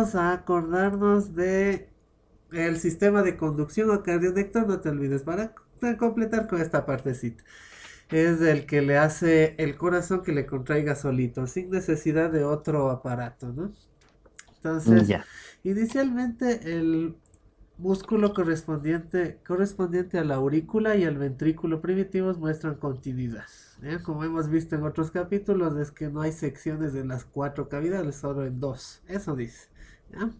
vamos a acordarnos de el sistema de conducción o cardionector, no te olvides, para completar con esta partecita. Es el que le hace el corazón que le contraiga solito, sin necesidad de otro aparato, ¿no? Entonces, Ya, inicialmente el músculo correspondiente a la aurícula y al ventrículo primitivos muestran continuidad. ¿Eh? Como hemos visto en otros capítulos, es que no hay secciones en las cuatro cavidades, solo en dos. Eso dice. ¿Ya?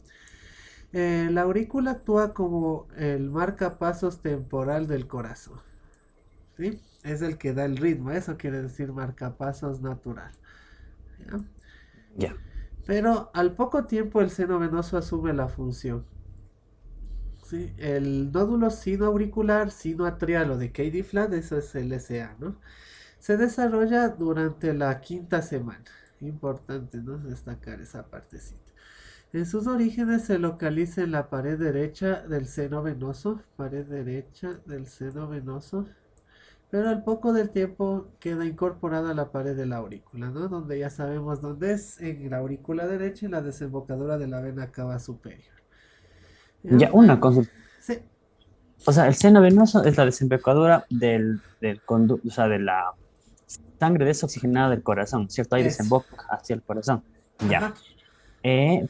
La aurícula actúa como el marcapasos temporal del corazón. ¿Sí? Es el que da el ritmo, eso quiere decir marcapasos natural. ¿Ya? ya, Pero al poco tiempo el seno venoso asume la función. ¿Sí? El nódulo sinoauricular, sinoatrial o de Katie-Flat, eso es el SA, ¿no? Se desarrolla durante la quinta semana. Importante, ¿no? Destacar esa partecita. En sus orígenes se localiza en la pared derecha del seno venoso, pared derecha del seno venoso, pero al poco del tiempo queda incorporada a la pared de la aurícula, ¿no? Donde ya sabemos dónde es, en la aurícula derecha, en la desembocadura de la vena cava superior. ¿Ya? ya, una consulta. Sí, O sea, el seno venoso es la desembocadura o sea, de la sangre desoxigenada del corazón, ¿cierto? Ahí eso. desemboca hacia el corazón. Ya. Ajá.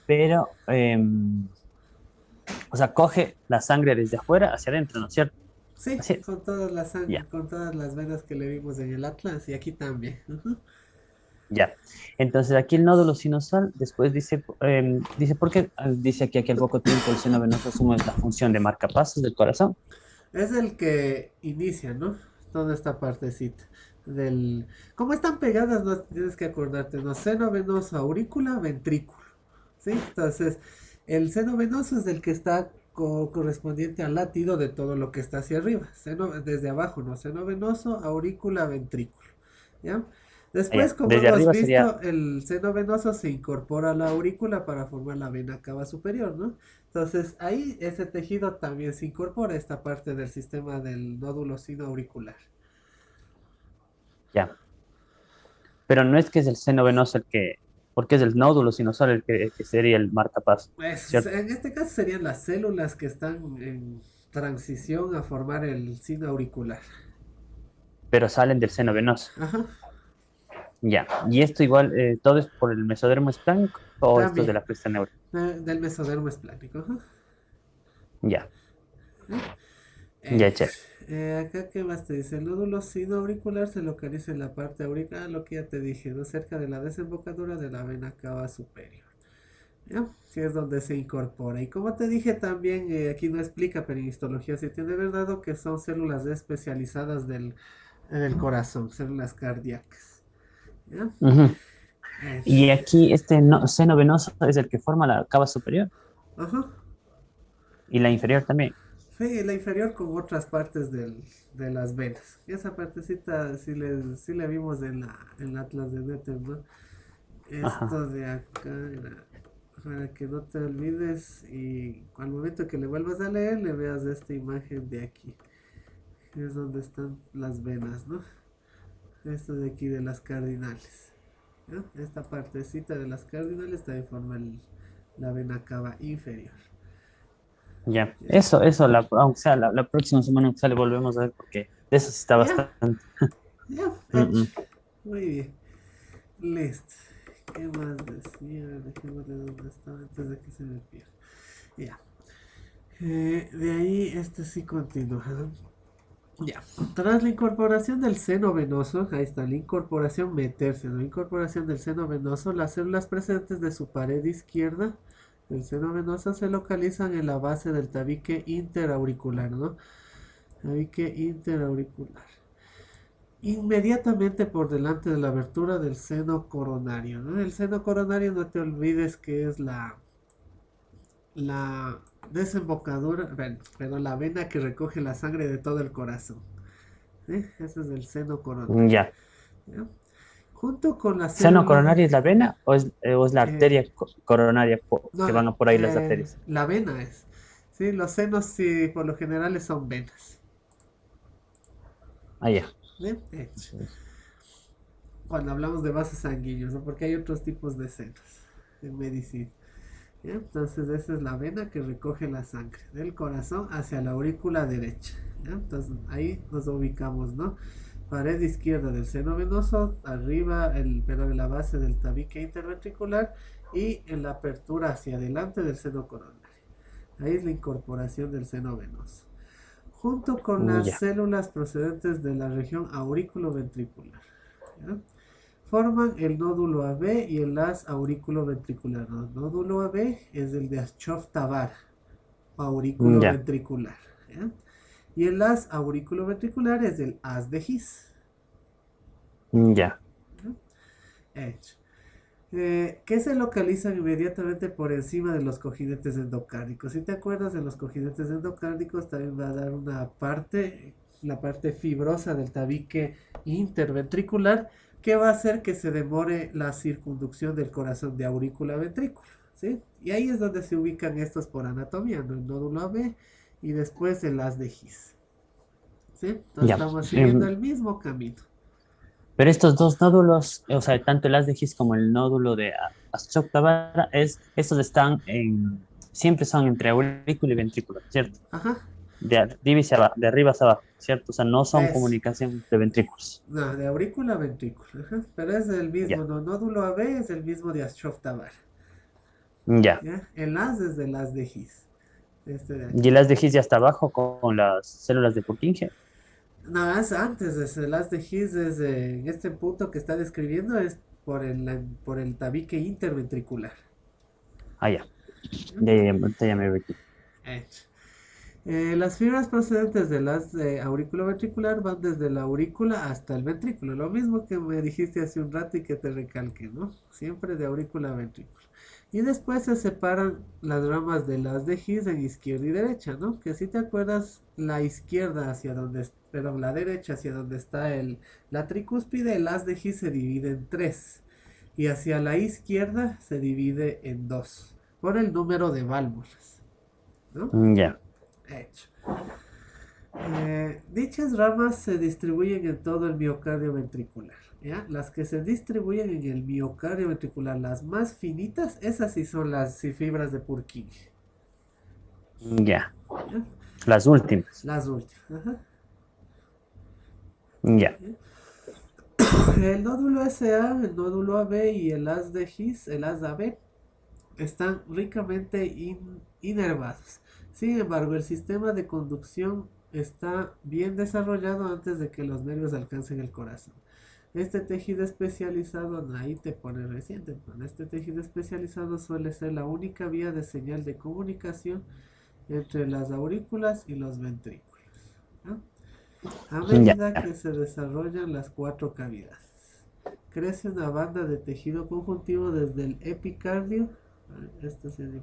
Pero, o sea, coge la sangre desde afuera hacia adentro, ¿no es cierto? Sí, Así es. Ya, con todas las venas que le vimos en el Atlas y aquí también. Ujú. ya. Entonces aquí el nódulo sinusal después dice, ¿por qué? Dice aquí al poco tiempo el seno venoso asume la función de marcapasos del corazón. Es el que inicia, ¿no? Toda esta partecita del... Como están pegadas, no tienes que acordarte, ¿no? Seno venoso, aurícula, ventrículo. ¿Sí? Entonces, el seno venoso es el que está correspondiente al latido de todo lo que está hacia arriba. Seno, desde abajo, ¿no? Seno venoso, aurícula, ventrículo. ¿Ya? Después, Ya. como Desde hemos arriba sería, visto, el seno venoso se incorpora a la aurícula para formar la vena cava superior, ¿no? Entonces, ahí ese tejido también se incorpora a esta parte del sistema del nódulo sinoauricular. ya. Pero no es que es el seno venoso porque es el nódulo sinusal el que sería el marcapaso, Pues, ¿cierto? en este caso serían las células que están en transición a formar el sino auricular. Pero salen del seno venoso. Ajá, Ya. Y esto igual, ¿todo es por el mesodermo esplánico o esto es de también. la cresta neural? Del mesodermo esplánico. Ajá. Ya, Eh, ya, chévere. Acá, ¿qué más te dice? El nódulo sinoauricular se localiza en la parte auricular, lo que ya te dije, ¿no? Cerca de la desembocadura de la vena cava superior. ¿Ya? Que es donde se incorpora. Y como te dije también, aquí no explica, pero en histología sí tiene verdad que son células especializadas del corazón, células cardíacas. ¿Ya? Ujú. Eh, Y aquí este seno venoso es el que forma la cava superior Ajá. y la inferior también. Sí, la inferior con otras partes de las venas. Y esa partecita sí le vimos en el Atlas de Netter, ¿no? Ajá. Esto de acá era para que no te olvides y al momento que le vuelvas a leer le veas esta imagen de aquí. Que es donde están las venas, ¿no? Esto de aquí de las cardinales. ¿No? Esta partecita de las cardinales también forma la vena cava inferior. Ya. ¿Ya? Eso, aunque sea la próxima semana que sale volvemos a ver porque de eso sí está ¿Ya? bastante. ¿Ya? Mm, Hecho. mm. Muy bien. Listo. ¿Qué más decía? Dejemos de dónde estaba antes de que se me pierda. Ya. De ahí, este sí continúa. Ya. Tras la incorporación del seno venoso, ahí está, la incorporación meterse, ¿no? Incorporación del seno venoso, las células presentes de su pared izquierda del seno venoso se localizan en la base del tabique interauricular, ¿no? Tabique interauricular. Inmediatamente por delante de la abertura del seno coronario, ¿no? El seno coronario no te olvides que es la desembocadura, perdón, la vena que recoge la sangre de todo el corazón. ¿Eh? Ese es el seno coronario. Ya. ¿Ya? Junto con la ¿Seno célula, coronario es la vena o es la eh, arteria coronaria no, que van por ahí las arterias? la vena es. Sí, los senos sí, por lo general son venas. Ah, ya. ¿Eh? Cuando hablamos de vasos sanguíneos, ¿no? Porque hay otros tipos de senos en medicina. ¿ya? Entonces esa es la vena que recoge la sangre del corazón hacia la aurícula derecha, ¿ya? Entonces ahí nos ubicamos, ¿no? Pared izquierda del seno venoso, arriba, pero en la base del tabique interventricular y en la apertura hacia adelante del seno coronario. Ahí es la incorporación del seno venoso. Junto con las Ya, células procedentes de la región aurículo-ventricular, ¿ya? Forman el nódulo AB y el haz auriculoventricular. El nódulo AB es el de Ashov-Tabar, ya, auriculoventricular, ¿ya? Y el haz auriculoventricular es el haz de His. ya. Hecho. Que se localizan inmediatamente por encima de los cojinetes endocárdicos. Si te acuerdas de los cojinetes endocárdicos, también va a dar una parte, la parte fibrosa del tabique interventricular, que va a hacer que se demore la circunducción del corazón de aurícula a ventrícula, ¿sí? Y ahí es donde se ubican estos por anatomía, ¿no? El nódulo AB y después el haz de His, ¿sí? Entonces Ya. estamos siguiendo el mismo camino. Pero estos dos nódulos, o sea, tanto el haz de His como el nódulo de Ashok-Tabara, estos están siempre son entre aurículo y ventrículo, ¿cierto? Ajá, De arriba hacia abajo, ¿cierto? O sea, no son es. comunicación entre ventrículos. No, de aurícula a ventrícula. Ajá. Pero es el Ya, mismo, no, nódulo AB es el mismo de Ashov-Tabar. ya. ¿Ya? El haz es del haz de His. Este de Y aquí. el haz de His ya está abajo con las células de Purkinje. No, es antes, es el haz de His es en este punto que está describiendo es por el tabique interventricular. Ah, ya. ¿Ya? Ya me veo aquí. Hecho. Las fibras procedentes del haz auriculoventricular van desde la aurícula hasta el ventrículo. Lo mismo que me dijiste hace un rato y que te recalqué, ¿no? Siempre de aurícula a ventrículo. Y después se separan las ramas del haz de His en izquierda y derecha, ¿no? Que si te acuerdas, la izquierda hacia donde, perdón, la derecha hacia donde está la tricúspide, el haz de His se divide en tres. Y hacia la izquierda se divide en dos, por el número de válvulas, ¿no? Ya. Hecho. Dichas ramas se distribuyen en todo el miocardio ventricular, ¿ya? Las que se distribuyen en el miocardio ventricular, las más finitas, esas sí son las fibras de Purkinje, Ya. ¿ya? Las últimas. Las últimas. Ajá. Ya. El nódulo SA, el nódulo AB y el haz de His, el haz AB, están ricamente inervados. Sin embargo, el sistema de conducción está bien desarrollado antes de que los nervios alcancen el corazón. Este tejido especializado, ahí te pone reciente, este tejido especializado suele ser la única vía de señal de comunicación entre las aurículas y los ventrículos, ¿no? A Ya. medida que se desarrollan las cuatro cavidades, crece una banda de tejido conjuntivo desde el epicardio, este es el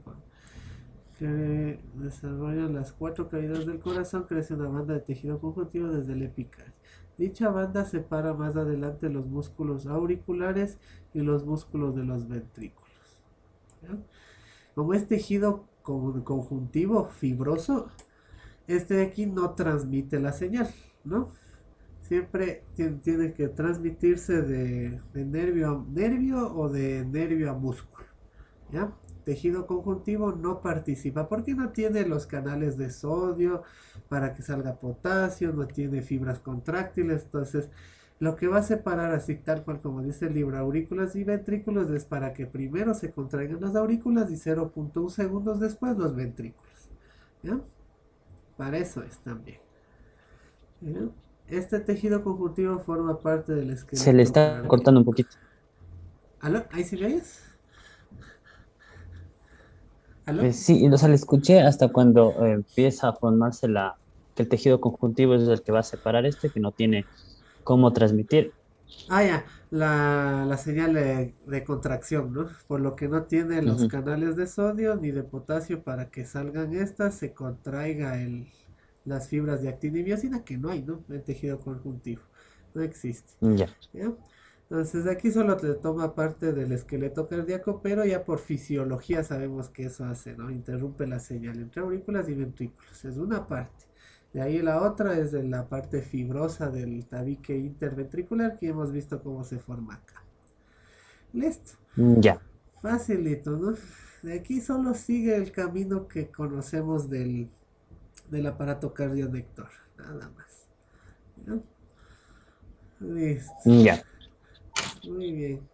que desarrollan las cuatro cavidades del corazón, crece una banda de tejido conjuntivo desde el epicardio. Dicha banda separa más adelante los músculos auriculares y los músculos de los ventrículos, ¿ya? Como es tejido conjuntivo fibroso, este de aquí no transmite la señal, ¿no? Siempre tiene que transmitirse de nervio a nervio o de nervio a músculo, ¿ya? Tejido conjuntivo no participa porque no tiene los canales de sodio para que salga potasio, no tiene fibras contráctiles, entonces lo que va a separar así tal cual como dice el libro aurículas y ventrículos es para que primero se contraigan las aurículas y 0.1 segundos después los ventrículos, ¿ya? Para eso es también, ¿ya? Este tejido conjuntivo forma parte del Se le esqueleto está cortando un cardíaco. poquito. ¿Aló? ¿Ahí sí me oyes? ¿Aló? Sí, y o sea, le escuché hasta cuando empieza a formarse que el tejido conjuntivo es el que va a separar que no tiene cómo transmitir. Ah, ya, la señal de contracción, ¿no? Por lo que no tiene los Ujú. canales de sodio ni de potasio para que salgan estas, se contraiga las fibras de actina y miosina, que no hay, ¿no? El tejido conjuntivo, no existe, Ya, ¿ya? Entonces aquí solo te toma parte del esqueleto cardíaco, pero ya por fisiología sabemos que eso hace, ¿no? Interrumpe la señal entre aurículas y ventrículos, es una parte. De ahí la otra es de la parte fibrosa del tabique interventricular que hemos visto cómo se forma acá. Listo. ya. Facilito, ¿no? De aquí solo sigue el camino que conocemos del aparato cardionector, nada más. ¿Ya? Listo, Ya, muy bien.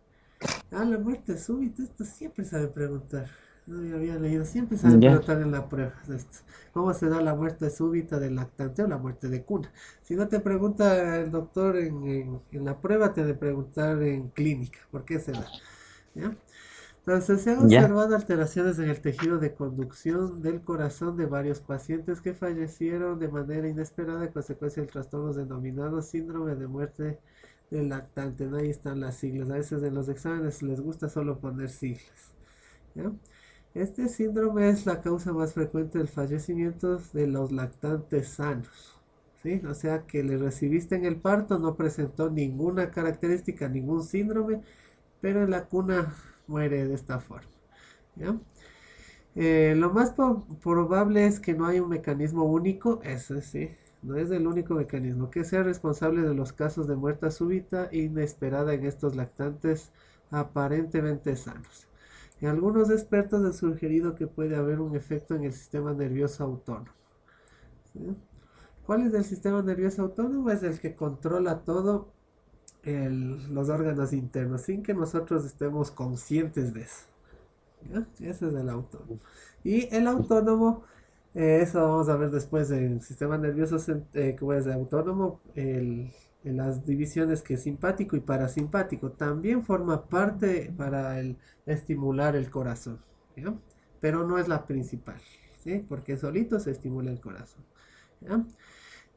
Ah, la muerte súbita, esto siempre sabe preguntar. No me había leído, siempre saben ya, preguntar en la prueba de esto. ¿Cómo se da la muerte súbita del lactante o la muerte de cuna? Si no te pregunta el doctor en la prueba, te ha de preguntar en clínica, ¿por qué se da? ¿Ya? Entonces, se han ya, observado alteraciones en el tejido de conducción del corazón de varios pacientes que fallecieron de manera inesperada a consecuencia de trastornos denominados síndrome de muerte del lactante. ¿No? Ahí están las siglas. A veces en los exámenes les gusta solo poner siglas. ¿Ya? Este síndrome es la causa más frecuente del fallecimiento de los lactantes sanos. ¿Sí? O sea que le recibiste en el parto, no presentó ninguna característica, ningún síndrome, pero en la cuna muere de esta forma. ¿Ya? Lo más probable es que no hay un mecanismo único, eso sí, no es el único mecanismo, que sea responsable de los casos de muerte súbita e inesperada en estos lactantes aparentemente sanos. Y algunos expertos han sugerido que puede haber un efecto en el sistema nervioso autónomo. ¿Sí? ¿Cuál es el sistema nervioso autónomo? Es el que controla todo los órganos internos sin que nosotros estemos conscientes de eso. ¿Ya? Ese es el autónomo. Y el autónomo, eso vamos a ver después en sistema nervioso como es el autónomo, en las divisiones que es simpático y parasimpático. También forma parte para estimular el corazón, ¿ya? Pero no es la principal, ¿sí? Porque solito se estimula el corazón, ¿ya?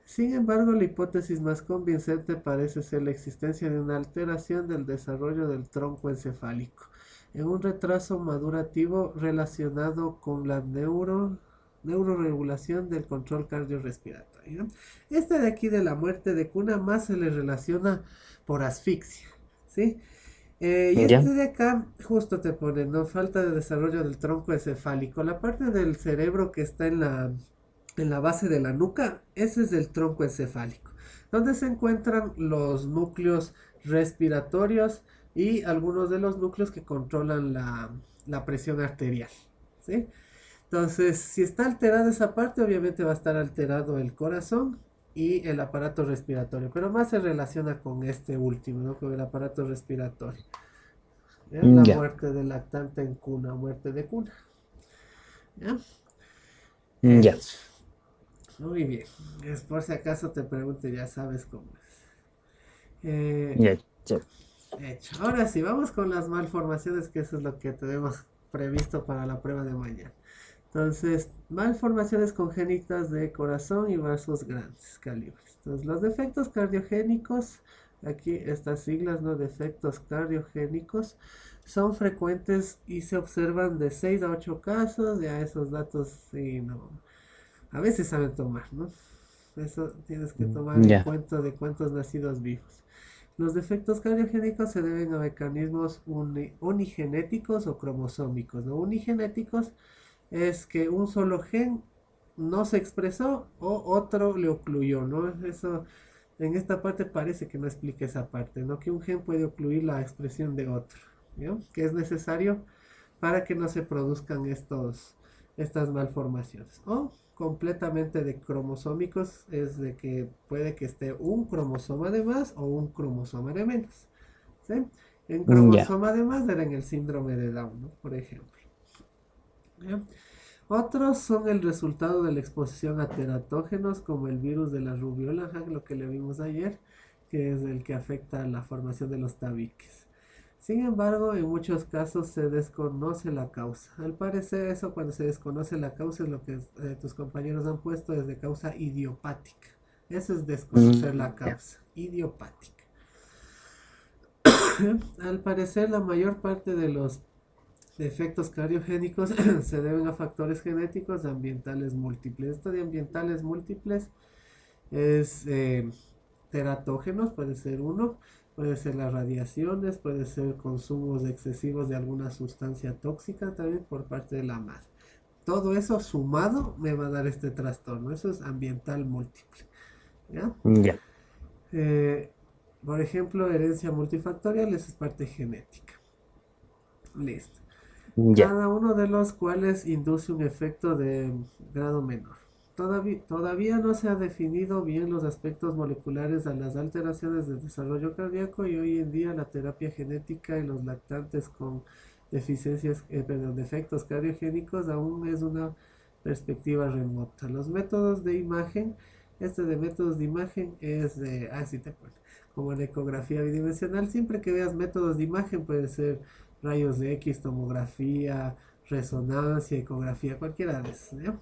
Sin embargo, la hipótesis más convincente parece ser la existencia de una alteración del desarrollo del tronco encefálico, en un retraso madurativo relacionado con la neuroregulación del control cardiorrespiratorio. Este de aquí de la muerte de cuna más se le relaciona por asfixia, ¿sí? Y ya, este de acá justo te pone, ¿no? Falta de desarrollo del tronco encefálico. La parte del cerebro que está en la base de la nuca, ese es el tronco encefálico, donde se encuentran los núcleos respiratorios y algunos de los núcleos que controlan la presión arterial, ¿sí? Entonces, si está alterada esa parte, obviamente va a estar alterado el corazón y el aparato respiratorio, pero más se relaciona con este último, ¿no? Con el aparato respiratorio. ¿Ya? La ya, muerte del lactante en cuna, muerte de cuna. ¿Ya? ya, Hecho. Muy bien. Es por si acaso te pregunto, ya sabes cómo es. Eh, ya, ya. Hecho. Ahora sí, vamos con las malformaciones, que eso es lo que tenemos previsto para la prueba de mañana. Entonces, malformaciones congénitas de corazón y vasos grandes calibres. Entonces, los defectos cardiogénicos, aquí estas siglas, ¿no? Defectos cardiogénicos, son frecuentes y se observan de 6 a 8 casos. Ya esos datos, sí, no. A veces saben tomar, ¿no? Eso tienes que tomar en Ya, cuenta de cuántos nacidos vivos. Los defectos cardiogénicos se deben a mecanismos unigenéticos o cromosómicos, ¿no? Unigenéticos es que un solo gen no se expresó o otro le ocluyó, ¿no? Eso en esta parte parece que no explica esa parte, ¿no? Que un gen puede ocluir la expresión de otro, ¿no? Que es necesario para que no se produzcan estas malformaciones. O completamente de cromosómicos, es de que puede que esté un cromosoma de más o un cromosoma de menos, ¿sí? En ya, cromosoma de más era en el síndrome de Down, ¿no? Por ejemplo. ¿Ya? Otros son el resultado de la exposición a teratógenos como el virus de la rubiola, lo que le vimos ayer, que es el que afecta a la formación de los tabiques. Sin embargo, en muchos casos se desconoce la causa. Al parecer eso cuando se desconoce la causa es lo que tus compañeros han puesto desde causa idiopática. Eso es desconocer la ya, causa, idiopática. Al parecer la mayor parte de los efectos cardiogénicos se deben a factores genéticos ambientales múltiples. Esto de ambientales múltiples es teratógenos, puede ser uno, puede ser las radiaciones, puede ser consumos excesivos de alguna sustancia tóxica también por parte de la madre. Todo eso sumado me va a dar este trastorno. Eso es ambiental múltiple. ¿Ya? ya, Eh, por ejemplo, herencia multifactorial es parte genética. Listo. Ya, cada uno de los cuales induce un efecto de grado menor. Todavía no se ha definido bien los aspectos moleculares de las alteraciones del desarrollo cardíaco y hoy en día la terapia genética en los lactantes con defectos cardiogénicos aún es una perspectiva remota. Los métodos de imagen, este de métodos de imagen es de, sí te acuerdo, como la ecografía bidimensional, siempre que veas métodos de imagen puede ser rayos de X, tomografía, resonancia, ecografía, cualquiera de esos, ¿no?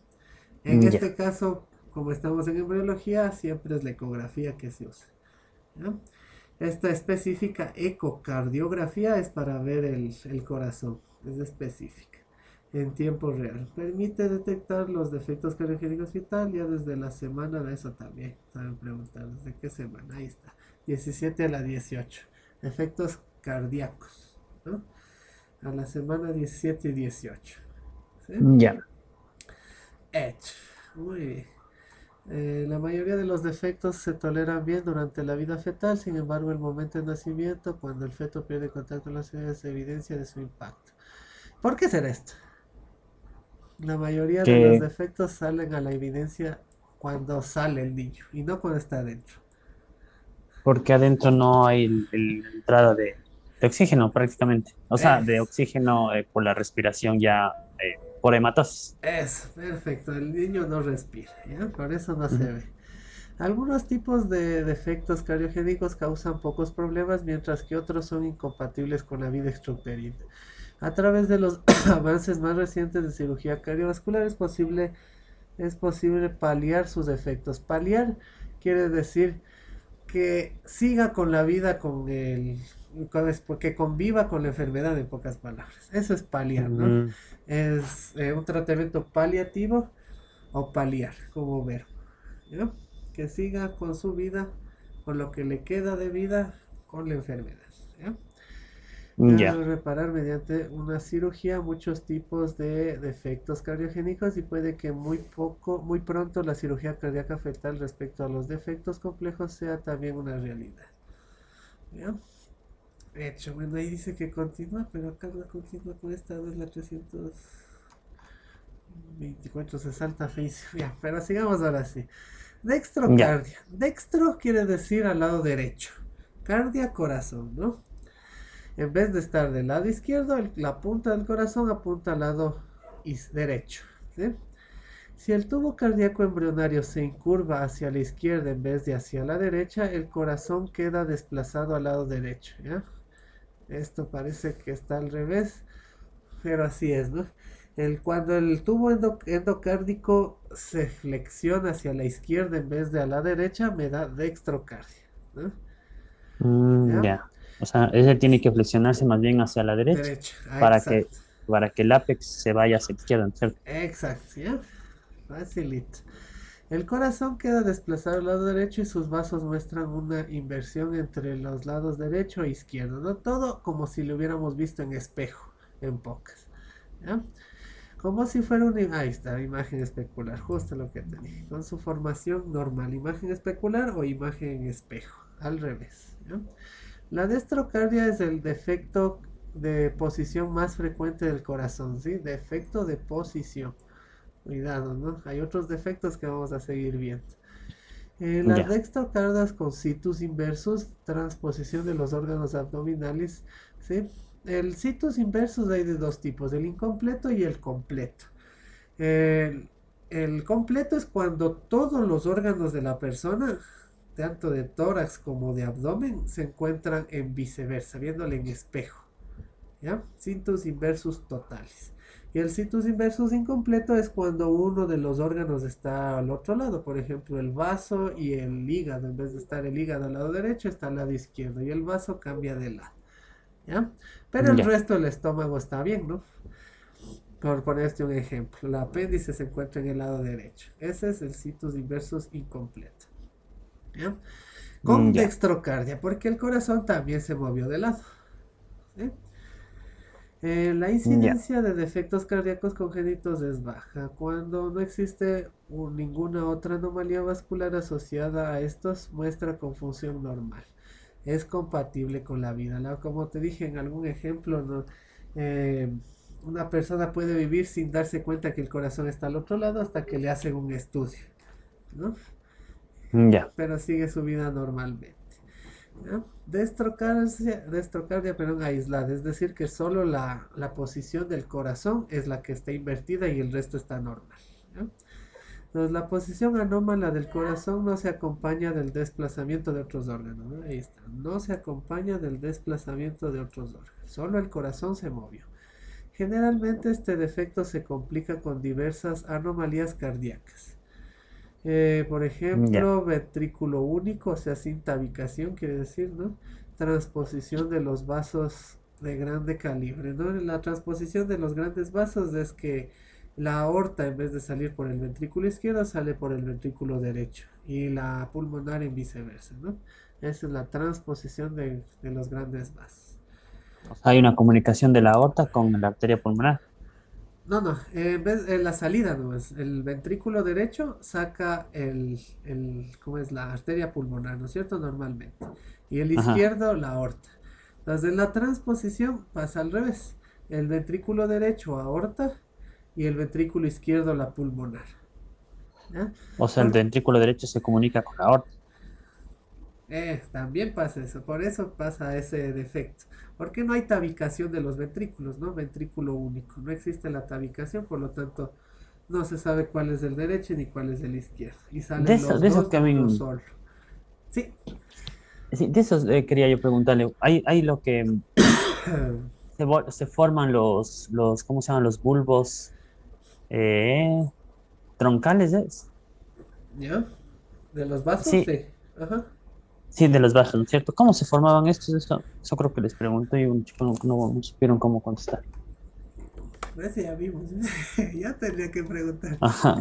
En ya, este caso, como estamos en embriología, siempre es la ecografía que se usa, ¿no? Esta específica ecocardiografía es para ver el corazón, es específica, en tiempo real. Permite detectar los defectos cardiogénicos y tal, ya desde la semana de eso también. Saben preguntar, ¿desde qué semana? Ahí está, 17 a la 18. Efectos cardíacos, ¿no? A la semana 17 y 18. ¿Sí? ya. Hecho. Muy bien. La mayoría de los defectos se toleran bien durante la vida fetal, sin embargo, el momento de nacimiento, cuando el feto pierde contacto con la sociedad, es evidencia de su impacto. ¿Por qué será esto? La mayoría de los Que defectos salen a la evidencia cuando sale el niño y no cuando está adentro. porque adentro no hay la entrada de oxígeno prácticamente. O sea, de Es, oxígeno por la respiración ya por hematosis. es, perfecto. El niño no respira, ¿ya? Por eso no se Ujú. ve. Algunos tipos de defectos cardiogénicos causan pocos problemas, mientras que otros son incompatibles con la vida extrauterina. A través de los avances más recientes de cirugía cardiovascular es posible paliar sus efectos. Paliar quiere decir que siga con la vida que conviva con la enfermedad en pocas palabras. Eso es paliar, ¿no? Mm, Es un tratamiento paliativo o paliar como verbo, ¿no? Que siga con su vida, con lo que le queda de vida con la enfermedad, ¿ya? ya. Reparar mediante una cirugía muchos tipos de defectos cardiogénicos y puede que muy pronto la cirugía cardíaca fetal respecto a los defectos complejos sea también una realidad. ¿Ya? De hecho, bueno, ahí dice que continúa, pero acá no continúa con esta, no es la 324, se salta físico. Ya, pero sigamos ahora sí. Ya. Dextrocardia. Dextro quiere decir al lado derecho. Cardia, corazón, ¿no? En vez de estar del lado izquierdo, la punta del corazón apunta al lado derecho. ¿Sí? Si el tubo cardíaco embrionario se incurva hacia la izquierda en vez de hacia la derecha, el corazón queda desplazado al lado derecho. ¿Ya? Esto parece que está al revés, pero así es, ¿no? Cuando el tubo endocárdico se flexiona hacia la izquierda en vez de a la derecha, me da dextrocardia, ¿no? ¿Ya? Ya. O sea, ese tiene que flexionarse más bien hacia la derecha Derecha, para que, exacto. para que el ápex se vaya hacia la izquierda, ¿cierto? Exacto, ¿ya? Facilito. El corazón queda desplazado al lado derecho y sus vasos muestran una inversión entre los lados derecho e izquierdo, ¿no? Todo como si lo hubiéramos visto en espejo, en pocas, ¿ya? Como si fuera una... Ahí está, imagen especular, justo lo que te dije. Con su formación normal, imagen especular o imagen en espejo, al revés, ¿ya? La destrocardia es el defecto de posición más frecuente del corazón, ¿sí? Defecto de posición. Cuidado, ¿no? Hay otros defectos que vamos a seguir viendo. Las Ya. dextrocardias con situs inversus, transposición de los órganos abdominales, ¿sí? El situs inversus hay de dos tipos, el incompleto y el completo. El, el completo es cuando todos los órganos de la persona, tanto de tórax como de abdomen, se encuentran en viceversa, viéndole en espejo. ¿Ya? Situs inversus totales. Y el situs inversus incompleto es cuando uno de los órganos está al otro lado, por ejemplo, el vaso y el hígado. En vez de estar el hígado al lado derecho, está al lado izquierdo y el vaso cambia de lado. ¿Ya? Pero el Ya. resto del estómago está bien, ¿no? Por ponerte un ejemplo, el apéndice se encuentra en el lado derecho. Ese es el situs inversus incompleto. ¿Ya? Con Ya. dextrocardia, porque el corazón también se movió de lado. ¿Sí? La Ya. incidencia de defectos cardíacos congénitos es baja. Cuando no existe ninguna otra anomalía vascular asociada a estos, muestra con función normal. Es compatible con la vida. Como te dije en algún ejemplo, ¿no? Eh, una persona puede vivir sin darse cuenta que el corazón está al otro lado hasta que le hacen un estudio, ¿no? Ya. Pero sigue su vida normalmente. ¿Ya? Destrocardia, perdón, aislada, es decir, que solo la posición del corazón es la que está invertida y el resto está normal. ¿Ya? Entonces, la posición anómala del corazón no se acompaña del desplazamiento de otros órganos, ¿no? Ahí está, no se acompaña del desplazamiento de otros órganos, solo el corazón se movió. Generalmente este defecto se complica con diversas anomalías cardíacas. Por Ya. ejemplo, ventrículo único, o sea, sin tabicación, quiere decir, ¿no? Transposición de los vasos de grande calibre, ¿no? La transposición de los grandes vasos es que la aorta, en vez de salir por el ventrículo izquierdo, sale por el ventrículo derecho y la pulmonar en viceversa, ¿no? Esa es la transposición de los grandes vasos. O sea, hay una comunicación de la aorta con la arteria pulmonar. No, no, en vez de la salida nomás, el ventrículo derecho saca ¿cómo es? La arteria pulmonar, ¿no es cierto? Normalmente. Y el Ajá. izquierdo, la aorta. Entonces, en la transposición pasa al revés. El ventrículo derecho, aorta, y el ventrículo izquierdo, la pulmonar. ¿Ya? O sea, el Por- ventrículo derecho se comunica con la aorta. También pasa eso, por eso pasa ese defecto. Porque no hay tabicación de los ventrículos, ¿no? Ventrículo único. No existe la tabicación, por lo tanto, no se sabe cuál es el derecho ni cuál es el izquierdo. Y salen los De eso dos que de a uno mí, solo. Sí. sí, de eso quería yo preguntarle. Hay lo que se forman ¿cómo se llaman? Los bulbos eh, troncales, ¿es? ¿Ya? ¿De los vasos? Sí, Sí. Ajá. sí, de los vasos, ¿no es cierto? ¿Cómo se formaban estos? Eso creo que les pregunto y un chico no supieron cómo contestar. Ese ya vimos. Ya tendría que preguntar. Ajá,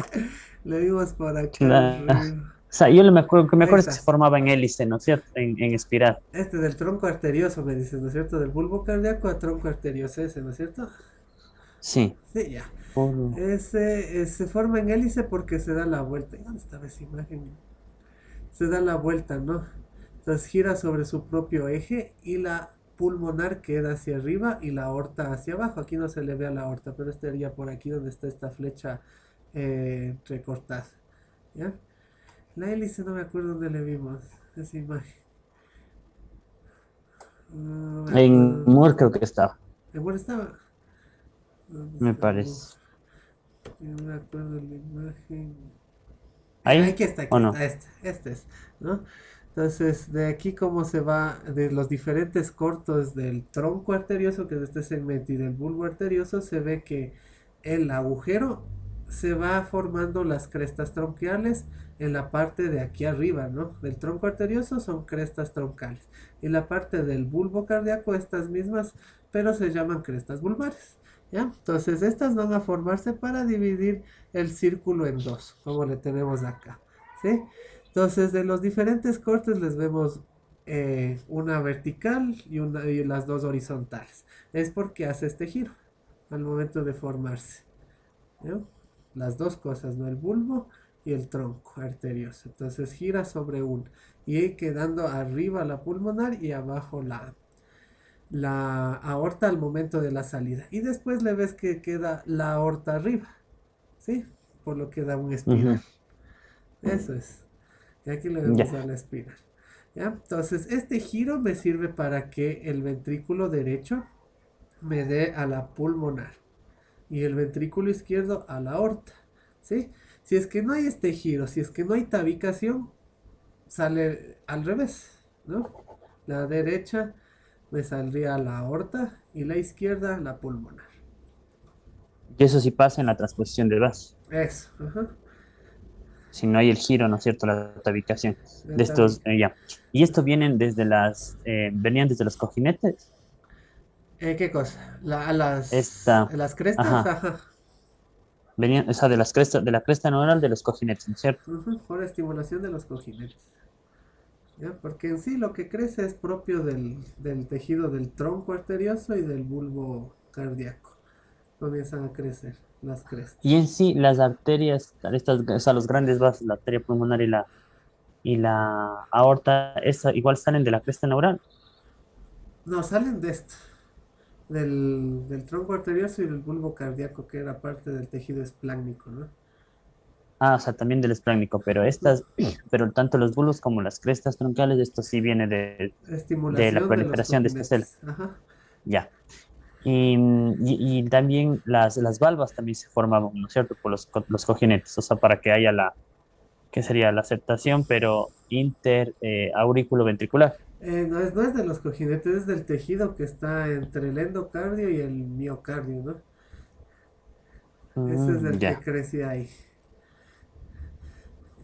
Le vimos por acá claro. arriba. O sea, yo lo que me Ahí acuerdo es que se está. formaba en hélice, ¿no es cierto? En espiral. Este del tronco arterioso, me dicen, ¿no es cierto? Del bulbo cardíaco a tronco arterioso ese, ¿no es cierto? Sí. Sí, ya. Por- Ese se forma en hélice porque se da la vuelta. ¿Dónde estaba esa imagen? Se da la vuelta, ¿no? Entonces gira sobre su propio eje y la pulmonar queda hacia arriba y la aorta hacia abajo. Aquí no se le ve a la aorta, pero estaría por aquí donde está esta flecha recortada. ¿Ya? La hélice no me acuerdo dónde le vimos esa imagen. No me En acuerdo. Moore creo que estaba, ¿En buena estaba? ¿Dónde me está? parece. No me acuerdo la imagen. ¿Ahí Aquí está, aquí o está, no? este es, ¿no? Entonces, de aquí cómo se va de los diferentes cortos del tronco arterioso, que es este segmento, y del bulbo arterioso, se ve que el agujero se va formando las crestas tronquiales en la parte de aquí arriba, ¿no? Del tronco arterioso son crestas troncales. Y la parte del bulbo cardíaco, estas mismas, pero se llaman crestas bulbares. ¿Ya? Entonces, estas van a formarse para dividir el círculo en dos, como le tenemos acá. ¿Sí? Entonces, de los diferentes cortes les vemos una vertical y las dos horizontales. Es porque hace este giro al momento de formarse. ¿Ya? Las dos cosas, ¿no? El bulbo y el tronco arterioso. Entonces gira sobre uno y quedando arriba la pulmonar y abajo la aorta al momento de la salida. Y después le ves que queda la aorta arriba, ¿sí? Por lo que da un espiral. Ujú. Eso es. Y aquí le vemos a Ya. la espiral. ¿Ya? Entonces, este giro me sirve para que el ventrículo derecho me dé a la pulmonar y el ventrículo izquierdo a la aorta. ¿Sí? Si es que no hay este giro, si es que no hay tabicación, sale al revés, ¿no? La derecha me saldría la aorta y la izquierda la pulmonar. Y eso sí pasa en la transposición del vaso. Eso, ajá. Si no hay el giro, ¿no es cierto? La ubicación La de estos, tabica. ya. Y esto venían desde los cojinetes. ¿Qué cosa? Esta, Las crestas, ajá, ajá. venían, o sea, de la cresta neural de los cojinetes, ¿no es cierto? Ujú, por estimulación de los cojinetes. ¿Ya? Porque en sí lo que crece es propio del tejido del tronco arterioso y del bulbo cardíaco. Comienzan a crecer las Y crestas. en sí, las arterias, o sea, los grandes vasos, la arteria pulmonar y la aorta, esa igual salen de la cresta neural. No, salen de esto. del tronco arterioso y del bulbo cardíaco, que era parte del tejido esplácnico, ¿no? Ah, o sea, también del espláncnico, pero Ujú. estas, pero tanto los bulbos como las crestas troncales, esto sí viene de la Estimulación de los proliferación de esta célula. cojinetes. Ajá. Ya. Y también las valvas también se formaban, ¿no es cierto? Por los cojinetes, o sea, para que haya que sería la aceptación, pero aurículo ventricular. No es de los cojinetes, es del tejido que está entre el endocardio y el miocardio, ¿no? Ese es el que Ya. crece ahí.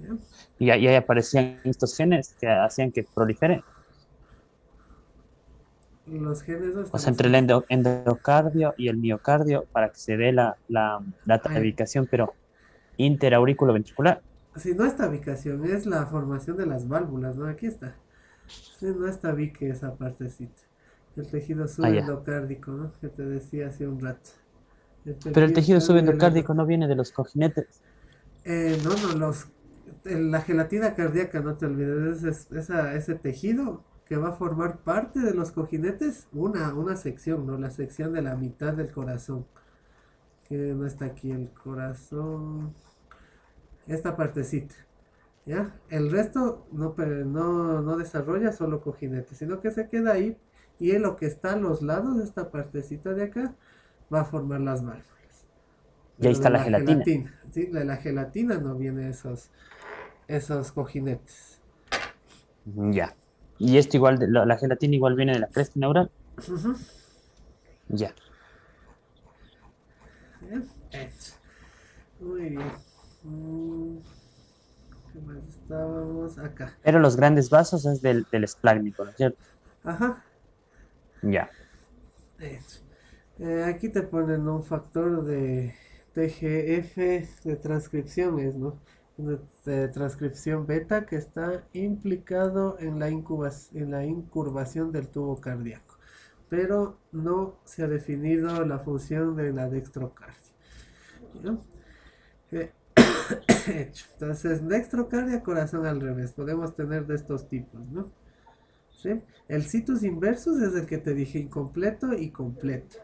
¿Ya? Y ahí aparecían estos genes que hacían que prolifere. Los genes, ¿dónde O están sea, los entre el genes? endocardio y el miocardio para que se dé la Ay, tabicación, pero interaurículo ventricular. si no esta ubicación, es la formación de las válvulas, ¿no? Aquí está. Sí, no está que esa partecita. El tejido Ah, ya. subendocárdico, ¿no? Que te decía hace un rato. Entre el Pero el tejido miocardio y el endo. subendocárdico no viene de los cojinetes. No, no, la gelatina cardíaca, no te olvides, ese tejido que va a formar parte de los cojinetes, una sección, ¿no? La sección de la mitad del corazón, que no está aquí el corazón, esta partecita, ¿ya? El resto no desarrolla solo cojinetes, sino que se queda ahí y en lo que está a los lados de esta partecita de acá va a formar las válvulas. Y ahí Pero está de la la gelatina. gelatina, ¿sí? De la gelatina no vienen esos cojinetes. Ya. Y esto igual, la gelatina igual viene de la cresta neural. Ujú. Ya. Bien, hecho. Muy bien. Mm, ¿Qué más estábamos? Acá. Pero los grandes vasos es del esplácnico, ¿no es cierto? Ajá. Ya. Hecho. Aquí te ponen un factor de TGF de transcripciones, ¿no? De transcripción beta que está implicado en en la incurvación del tubo cardíaco, pero no se ha definido la función de la dextrocardia. ¿Ya? Eh, Hecho. Entonces, dextrocardia, corazón al revés. Podemos tener de estos tipos, ¿no? ¿Sí? El situs inversus es el que te dije incompleto y completo.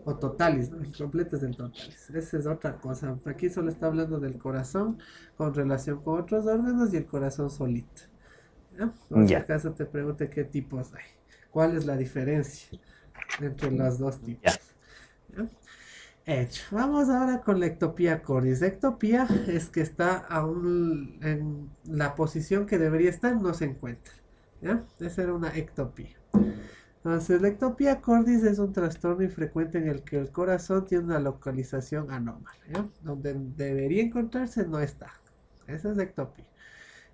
O totalis, ¿no? Incompleto es el totalis. Esa es otra cosa. Aquí solo está hablando del corazón con relación con otros órganos y el corazón solito. ¿Ya? Por si Ya. acaso te pregunte qué tipos hay. ¿Cuál es la diferencia entre los dos Ya. tipos? ¿Ya? Hecho. Vamos ahora con la ectopía cordis. Ectopía es que está aún en la posición que debería estar, no se encuentra. ¿Ya? Esa era una ectopía. Entonces, la ectopía cordis es un trastorno infrecuente en el que el corazón tiene una localización anómala. ¿Ya? Donde debería encontrarse no está. Esa es la ectopía.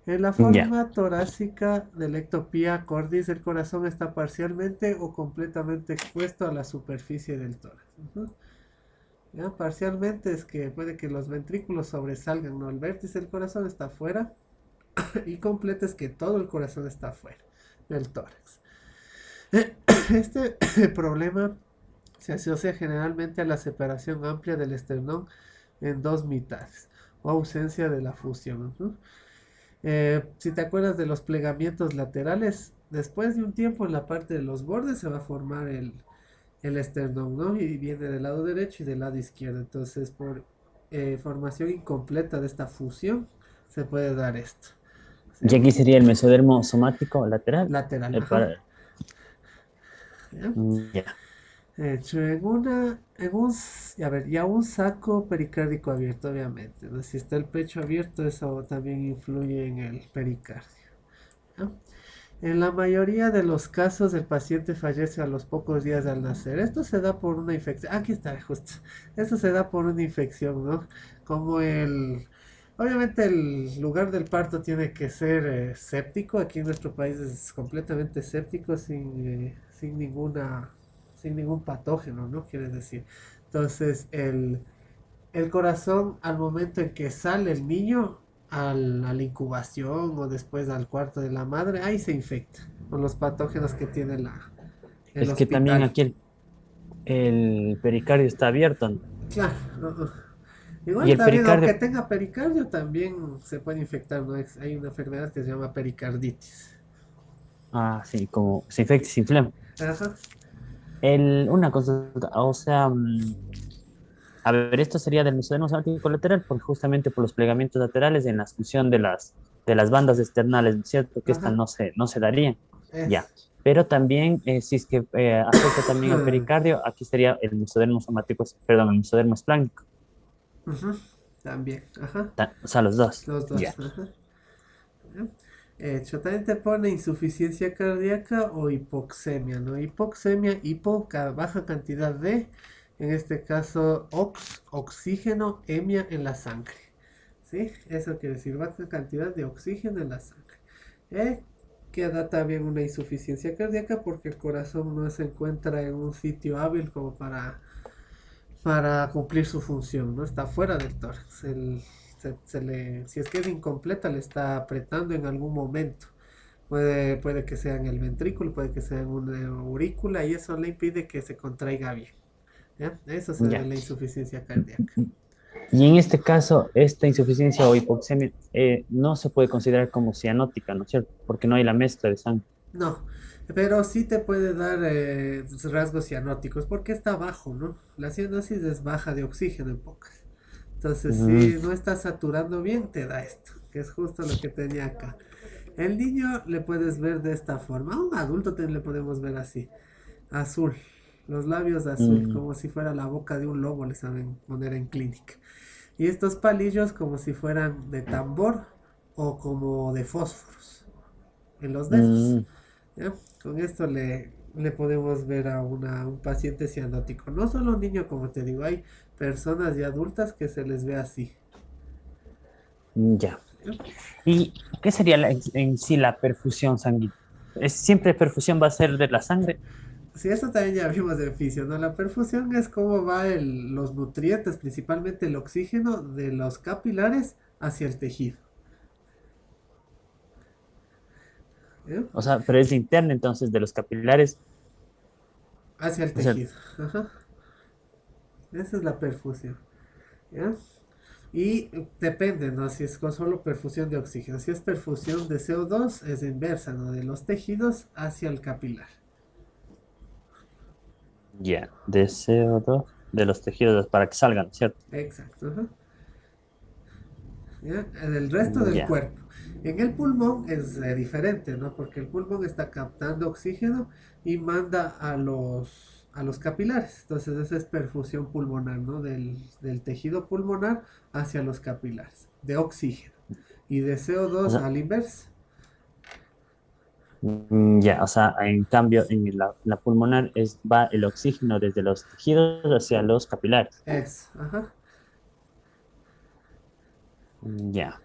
En la Ya. forma torácica de la ectopía cordis, el corazón está parcialmente o completamente expuesto a la superficie del tórax. Ujú. ¿Ya? Parcialmente es que puede que los ventrículos sobresalgan, ¿no? El vértice del corazón está afuera y completo es que todo el corazón está afuera del tórax. Este problema se asocia generalmente a la separación amplia del esternón en dos mitades o ausencia de la fusión. ¿No? Si te acuerdas de los plegamientos laterales, después de un tiempo en la parte de los bordes se va a formar el esternón, ¿no? Y viene del lado derecho y del lado izquierdo. Entonces, por formación incompleta de esta fusión, se puede dar esto. ¿Sí? Y aquí sería el mesodermo somático lateral. Lateral, eh, ajá. para- ¿Ya? ya. Hecho a ver, ya un saco pericárdico abierto, obviamente, ¿no? Si está el pecho abierto, eso también influye en el pericardio. ¿Ya? En la mayoría de los casos, el paciente fallece a los pocos días al nacer. Esto se da por una infección. Aquí está, justo. Esto se da por una infección, ¿no? Como Obviamente el lugar del parto tiene que ser séptico. Aquí en nuestro país es completamente séptico, sin ningún patógeno, ¿no? Quiere decir. Entonces, el corazón al momento en que sale el niño a la incubación o después al cuarto de la madre, ahí se infecta con los patógenos que tiene el Es que también hospital. aquí el pericardio está abierto, ¿no? Claro, Y igual el también, aunque pericardio, tenga pericardio, también se puede infectar, ¿no? Hay una enfermedad que se llama pericarditis. sí, como se infecta y se inflama. Ajá. Una consulta, o sea, a ver, esto sería del mesodermo somático lateral, porque justamente por los plegamientos laterales en la función de las bandas externales, ¿no es cierto? Que estas Ajá, no se darían. Ya. es. Pero también, si es que afecta también el pericardio, aquí sería el mesodermo somático, perdón, el mesodermo espláncnico. Ujú, también, ajá. O sea, los dos. Los Ya. dos, ajá. ¿Ya? Hecho, también te pone insuficiencia cardíaca o hipoxemia, ¿no? Hipoxemia, baja cantidad de, en este caso, oxígeno, emia en la sangre. ¿Sí? Eso quiere decir baja cantidad de oxígeno en la sangre. Eh, que da también una insuficiencia cardíaca porque el corazón no se encuentra en un sitio hábil como para cumplir su función, ¿no? Está fuera del tórax. Si es que es incompleta, le está apretando en algún momento. Puede que sea en el ventrículo, puede que sea en una aurícula y eso le impide que se contraiga bien. ¿Ya? Eso se debe a Ya. la insuficiencia cardíaca. Y en este caso, esta insuficiencia o hipoxemia no se puede considerar como cianótica, ¿no es cierto? Porque no hay la mezcla de sangre. No, pero sí te puede dar rasgos cianóticos porque está bajo, ¿no? La cianosis es baja de oxígeno en pocas. Entonces, Mm, si no está saturando bien, te da esto, que es justo lo que tenía acá. El niño le puedes ver de esta forma. A un adulto también le podemos ver así. Azul. Los labios azul, mm, como si fuera la boca de un lobo, le saben poner en clínica. Y estos palillos como si fueran de tambor o como de fósforos en los dedos. mm. ¿Ya? Con esto le podemos ver a un paciente cianótico. No solo un niño, como te digo, hay personas y adultas que se les ve así. Ya. ¿Ya? ¿Y qué sería en sí la perfusión sanguínea? ¿Es siempre perfusión va a ser de la sangre? Sí, eso también ya vimos en fisio, ¿no? La perfusión es cómo va los nutrientes, principalmente el oxígeno, de los capilares hacia el tejido. ¿Ya? O sea, pero es interna entonces de los capilares, Hacia el ¿no es cierto? tejido. Ajá. Esa es la perfusión. ¿Ya? Y depende, ¿no? Si es con solo perfusión de oxígeno. Si es perfusión de CO2, es inversa, ¿no? De los tejidos hacia el capilar. Ya, de CO2 de los tejidos para que salgan, ¿cierto? Exacto. Ajá. ¿Ya? En el resto del Ya, cuerpo. En el pulmón es diferente, ¿no? Porque el pulmón está captando oxígeno y manda a los capilares. Entonces esa es perfusión pulmonar, ¿no? Del tejido pulmonar hacia los capilares, de oxígeno. Y de o CO2 sea, al inverso. ya, o sea, en cambio, en la pulmonar va el oxígeno desde los tejidos hacia los capilares. Es, ajá. Ya.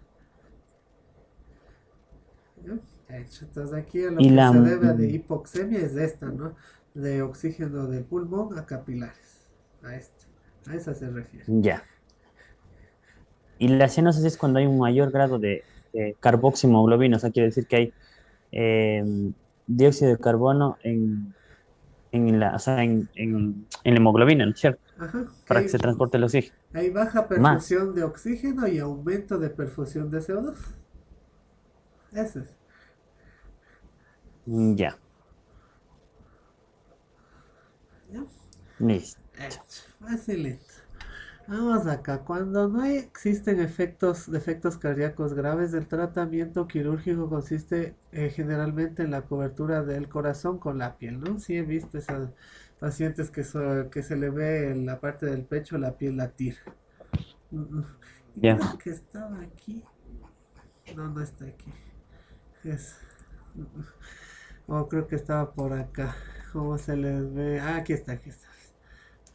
¿Ya? Hecho. Entonces aquí a lo Y que la, se debe de hipoxemia es esta, ¿no? De oxígeno del pulmón a capilares. A esto. A esa se refiere. ya. Y la cianosis es cuando hay un mayor grado de carboximoglobina, o sea, quiere decir que hay eh, dióxido de carbono o sea, en la hemoglobina, ¿no es cierto? Ajá. Para que se transporte el oxígeno. Hay baja Más. perfusión de oxígeno y aumento de perfusión de CO2. Ese es. Ya, ¿Ya? listo. Hecho. Facilito. Vamos acá. Cuando no existen defectos cardíacos graves, el tratamiento quirúrgico consiste generalmente en la cobertura del corazón con la piel, ¿no? Sí he visto esas pacientes que se le ve en la parte del pecho la piel latir. Mm, mm. Y Ya. creo que estaba aquí. No, no está aquí. Es. Oh, creo que estaba por acá. ¿Cómo se les ve? Ah, aquí está, aquí está.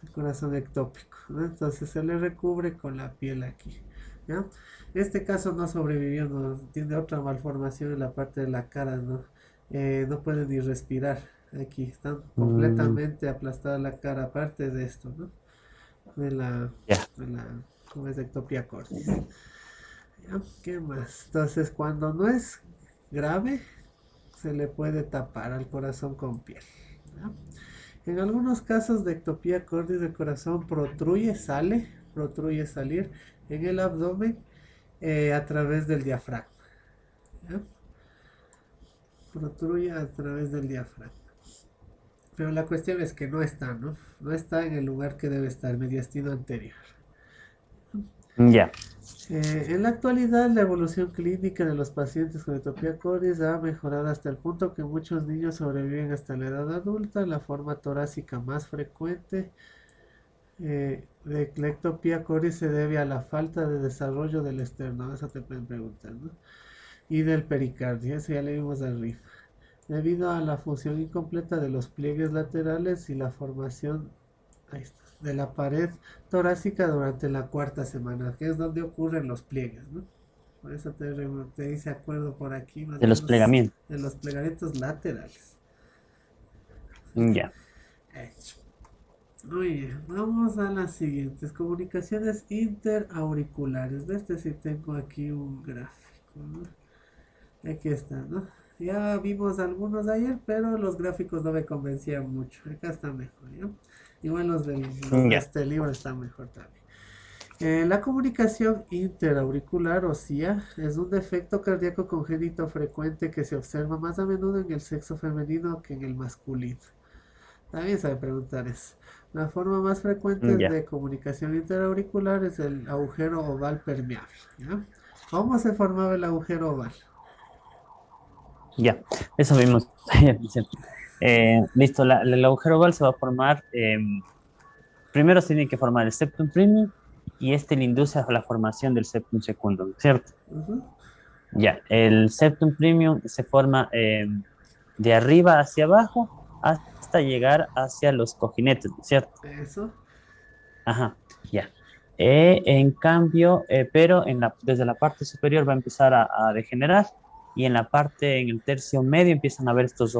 El corazón ectópico, ¿no? Entonces se le recubre con la piel aquí, ¿ya? Este caso no sobrevivió, no, tiene otra malformación en la parte de la cara, ¿no? No puede ni respirar. Aquí están Mm, completamente aplastada la cara, aparte de esto, ¿no? De la, ya, de la, ¿cómo es? Ectopia cordis. ¿Ya? ¿Qué más? Entonces, cuando no es grave, se le puede tapar al corazón con piel, ¿ya? En algunos casos de ectopía cordis el corazón protruye salir en el abdomen a través del diafragma. ¿Ya? Protruye a través del diafragma. Pero la cuestión es que no está, ¿no? No está en el lugar que debe estar, mediastino anterior. Ya. En la actualidad, la evolución clínica de los pacientes con ectopía cordis ha mejorado hasta el punto que muchos niños sobreviven hasta la edad adulta. La forma torácica más frecuente de la ectopía cordis se debe a la falta de desarrollo del esternón, eso te pueden preguntar, ¿no? Y del pericardio, eso ya le vimos arriba, debido a la función incompleta de los pliegues laterales y la formación, ahí está, de la pared torácica durante la cuarta semana, que es donde ocurren los pliegues, ¿no? Por eso te dice acuerdo por aquí, más De o los menos, plegamientos. de los plegamientos laterales. Ya. Hecho. Muy bien, vamos a las siguientes. Comunicaciones interauriculares. De este sí tengo aquí un gráfico, ¿no? Aquí está, ¿no? Ya vimos algunos ayer, pero los gráficos no me convencían mucho. Acá está mejor, ¿ya? Igual los de Ya. este libro están mejor también. La comunicación interauricular o CIA es un defecto cardíaco congénito frecuente que se observa más a menudo en el sexo femenino que en el masculino. También sabe preguntar eso. La forma más frecuente Ya. de comunicación interauricular es el agujero oval permeable, ¿ya? ¿Cómo se formaba el agujero oval? Ya. Eso mismo. Listo. El agujero oval se va a formar. Primero se tiene que formar el septum primum y este le induce a la formación del septum secundum, ¿cierto? Ujú. Ya, el septum premium se forma de arriba hacia abajo hasta llegar hacia los cojinetes, ¿no es cierto? Eso. Ajá, ya. En cambio, pero desde la parte superior va a empezar a degenerar y en la parte, en el tercio medio empiezan a ver estos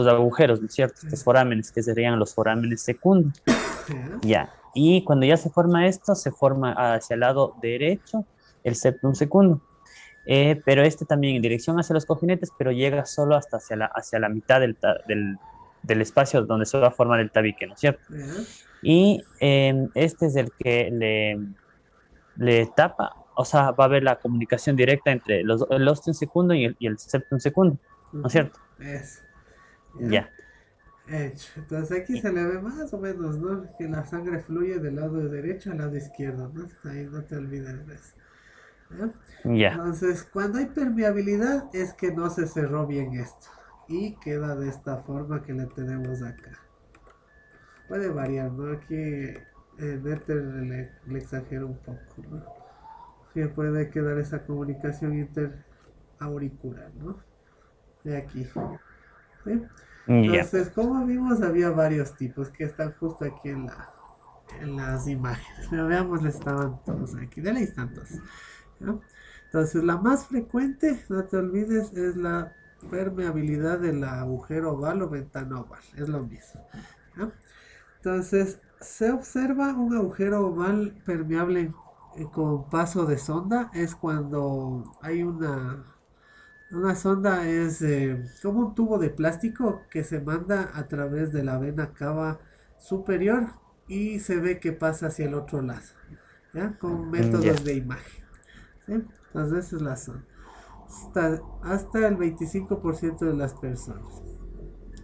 agujeros, ¿no es cierto? Estos forámenes que serían los forámenes secundos. Ya. Ya, y cuando ya se forma esto, se forma hacia el lado derecho el septum secundum. Pero este también en dirección hacia los cojinetes, pero llega solo hasta hacia la mitad del espacio donde se va a formar el tabique, ¿no es cierto? Ya. Y este es el que le tapa, o sea, va a haber la comunicación directa entre el ostium secundum y el septum secundum, ¿no es Ujú. cierto? Eso. Ya. Ya, Hecho. Entonces aquí se le ve más o menos, ¿no? Que la sangre fluye del lado derecho al lado izquierdo, ¿no? Ahí no te olvides de eso. ¿Ya? ya, Entonces, cuando hay permeabilidad es que no se cerró bien esto. Y queda de esta forma que le tenemos acá. Puede variar, ¿no? Aquí Nether le exagera un poco, ¿no? Que puede quedar esa comunicación interauricular, ¿no? De aquí. ¿Sí? ya, Entonces, como vimos, había varios tipos que están justo aquí en las imágenes. Pero veamos, estaban todos aquí. De ahí están todos. ¿Ya? Entonces, la más frecuente, no te olvides, es la permeabilidad del agujero oval o ventana oval. Es lo mismo. ¿Ya? Entonces, se observa un agujero oval permeable con paso de sonda. Es cuando hay una sonda, es como un tubo de plástico que se manda a través de la vena cava superior y se ve que pasa hacia el otro lado, ¿ya? Con ya, métodos de imagen. ¿Sí? Entonces, esa es la sonda. Hasta el 25% de las personas.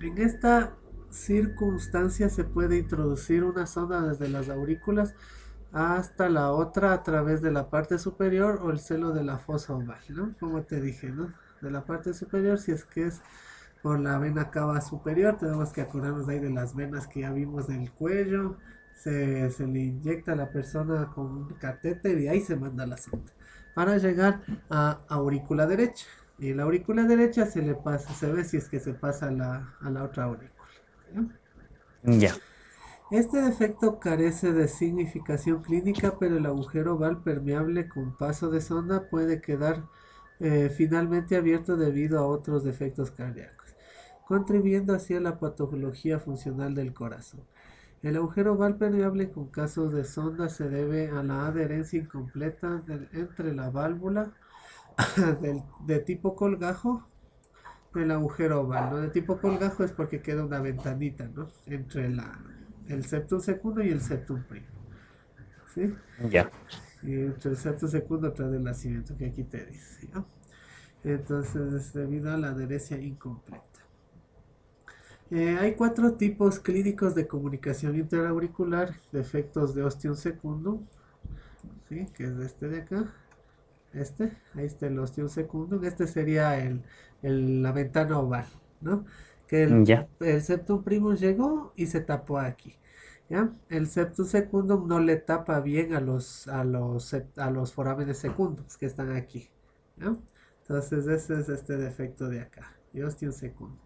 En esta circunstancia se puede introducir una sonda desde las aurículas hasta la otra a través de la parte superior o el seno de la fosa oval, ¿no? Como te dije, ¿no? De la parte superior, si es que es por la vena cava superior, tenemos que acordarnos ahí de las venas que ya vimos del cuello, se le inyecta a la persona con un catéter y ahí se manda la sonda para llegar a aurícula derecha. Y en la aurícula derecha se le pasa, se ve si es que se pasa a la otra aurícula. ¿Ya? ya, Este defecto carece de significación clínica, pero el agujero oval permeable con paso de sonda puede quedar finalmente abierto debido a otros defectos cardíacos, contribuyendo así a la patología funcional del corazón. El agujero oval permeable con casos de sonda se debe a la adherencia incompleta entre la válvula de tipo colgajo del agujero oval, ¿no? De tipo colgajo es porque queda una ventanita, ¿no? Entre el septum segundo y el septum primo, ¿sí? ya, Y entre el septum segundo tras el nacimiento, que aquí te dice, ¿no? Entonces es debido a la adherencia incompleta. Hay cuatro tipos clínicos de comunicación interauricular, defectos de ostium secundum, ¿sí? Que es este de acá. Ahí está el ostium secundum. Este sería la ventana oval, ¿no? Que Ya, el septum primum llegó y se tapó aquí. ¿Ya? El septum secundum no le tapa bien a los forámenes secundums que están aquí. ¿Ya? Entonces ese es este defecto de acá. Y ostium secundum.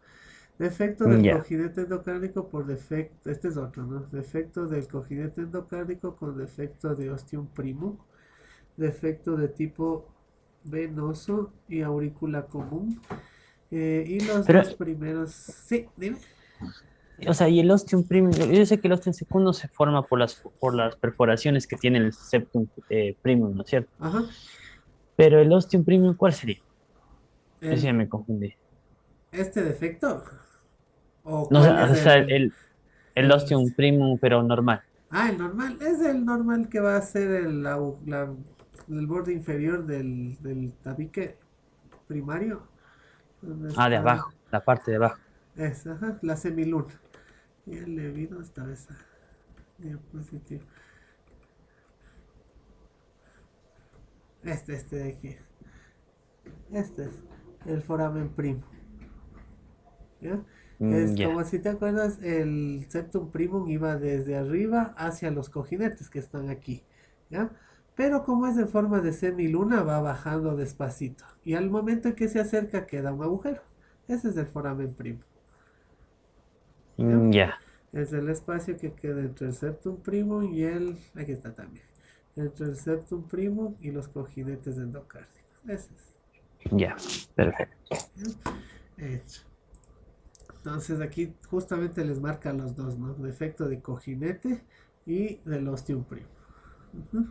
Defecto del ya. cojinete endocárdico por defecto, este es otro, ¿no? Defecto del cojinete endocárdico con defecto de ostium primum, defecto de tipo venoso y aurícula común. Y los Pero, dos primeros, sí, dime. o sea, y el ostium primum, yo sé que el ostium secundum se forma por las perforaciones que tiene el septum primum, ¿no es cierto? Ajá. Pero el ostium premium, ¿cuál sería? Ese El, ya me confundí. ¿Este defecto? ¿O No sé, cuál es o sea, el el, ostium premium, pero normal. el normal? Es el normal que va a ser el borde inferior del tabique primario. ¿Dónde Ah, de está? abajo, la parte de abajo. Ajá, la semiluna. Y el levido está esa diapositiva. Este de aquí. Este es el foramen primo. ¿Ya? Es Ya. como si te acuerdas, el septum primum iba desde arriba hacia los cojinetes que están aquí. ¿Ya? Pero como es en forma de semiluna, va bajando despacito. Y al momento en que se acerca, queda un agujero. Ese es el foramen primo. ¿Ya? Ya. Es el espacio que queda entre el septum primum y el. Aquí está también. Entre el septum primum y los cojinetes endocárdicos. Ese es. Ya. Perfecto. ¿Ya? Hecho. Entonces aquí justamente les marca los dos, ¿no? Defecto de cojinete y del ostium primo. Ujú.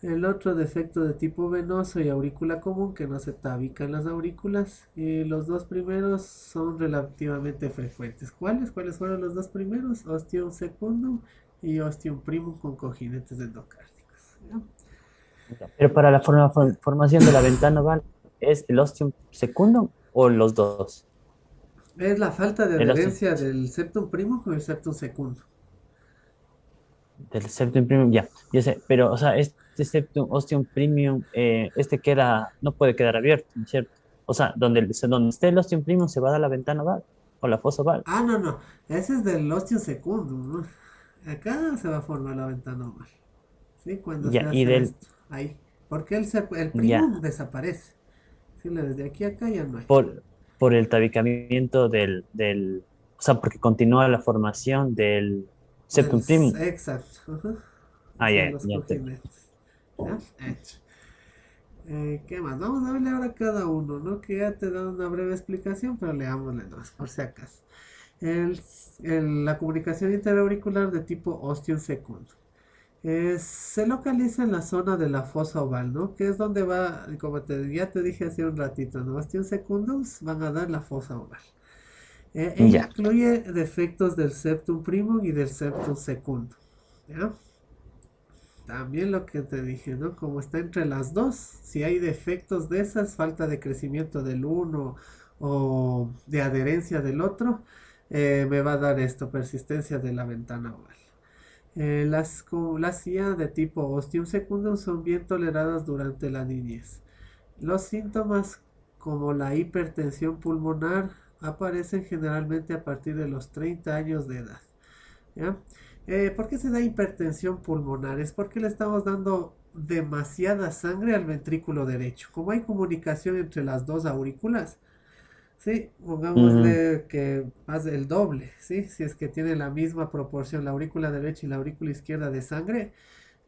El otro defecto de tipo venoso y aurícula común que no se tabican las aurículas. Y los dos primeros son relativamente frecuentes. ¿Cuáles? ¿Cuáles fueron los dos primeros? Ostium secundum y ostium primum con cojinetes endocárdicos. ¿Ya? Ya. Pero para la formación de la ventana oval, ¿es el ostium secundum o los dos? Es la falta de El ostium adherencia del septum primum con el septum secundum. del septum premium, ya. Yo sé, pero, o sea, este septum ostium premium, este queda, no puede quedar abierto, ¿no es cierto? O sea, donde esté el ostium premium se va a dar la ventana oval o la fosa oval. Ah, no, no. Ese es del ostium secundum, ¿no? Acá se va a formar la ventana oval. ¿Sí? Cuando se Ya, y hace del, esto. Ahí. Porque el ya, primum desaparece. ¿Sí? Desde aquí a acá ya no hay. por, por el tabicamiento o sea, porque continúa la formación del septum primum. Exacto. Ajá. Ah, Hacia ya, los ya entendí. cojinetes. ¿Ya? Hecho. ¿Qué más? Vamos a verle ahora cada uno, ¿no? Que ya te da una breve explicación, pero leámosle más, por si acaso. El, la comunicación interauricular de tipo ostium secundum. Se localiza en la zona de la fosa oval, ¿no? Que es donde va, como ya te dije hace un ratito, ¿no? Ostium secundums van a dar la fosa oval. Ella Ya, incluye defectos del septum primum y del septum secundum, ¿ya? También lo que te dije, ¿no? Como está entre las dos, si hay defectos de esas, falta de crecimiento del uno o de adherencia del otro, me va a dar esto, persistencia de la ventana oval. Las IA de tipo ostium secundum son bien toleradas durante la niñez. Los síntomas como la hipertensión pulmonar aparecen generalmente a partir de los 30 años de edad. ¿Ya? ¿Por qué se da hipertensión pulmonar? Es porque le estamos dando demasiada sangre al ventrículo derecho. Como hay comunicación entre las dos aurículas, ¿sí? mm, Pongámosle que más del doble, ¿sí? Si es que tiene la misma proporción la aurícula derecha y la aurícula izquierda de sangre,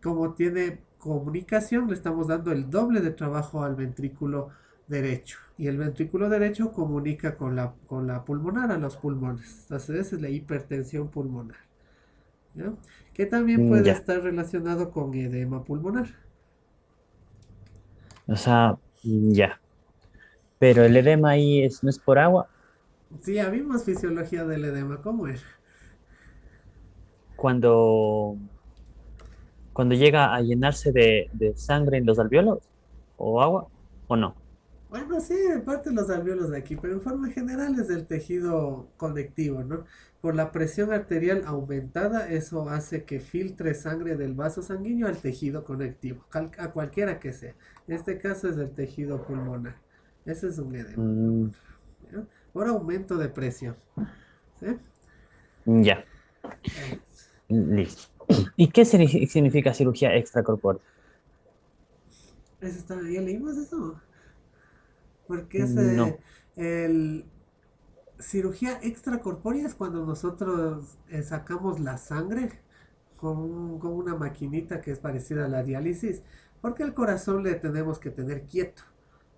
como tiene comunicación, le estamos dando el doble de trabajo al ventrículo derecho. Y el ventrículo derecho comunica con la pulmonar, a los pulmones. Entonces, esa es la hipertensión pulmonar. ¿Ya? Que también puede ya. estar relacionado con edema pulmonar. O sea, ya. Pero el edema ahí no es por agua. Sí, ya vimos fisiología del edema, ¿cómo es? Cuando, cuando llega a llenarse de sangre en los alvéolos o agua, o no. Bueno, sí, en parte los alvéolos de aquí, pero en forma general es el tejido conectivo, ¿no? Por la presión arterial aumentada, eso hace que filtre sangre del vaso sanguíneo al tejido conectivo, a cualquiera que sea. En este caso es el tejido pulmonar. Ese es un edema Mm, pulmonar. ¿Ya? Por aumento de presión. ¿Sí? ya, Eh, listo. ¿Y qué significa cirugía extracorpórea? Eso está, ¿ya leímos eso? Porque es No. el, cirugía extracorpórea es cuando nosotros sacamos la sangre con una maquinita que es parecida a la diálisis, porque el corazón le tenemos que tener quieto,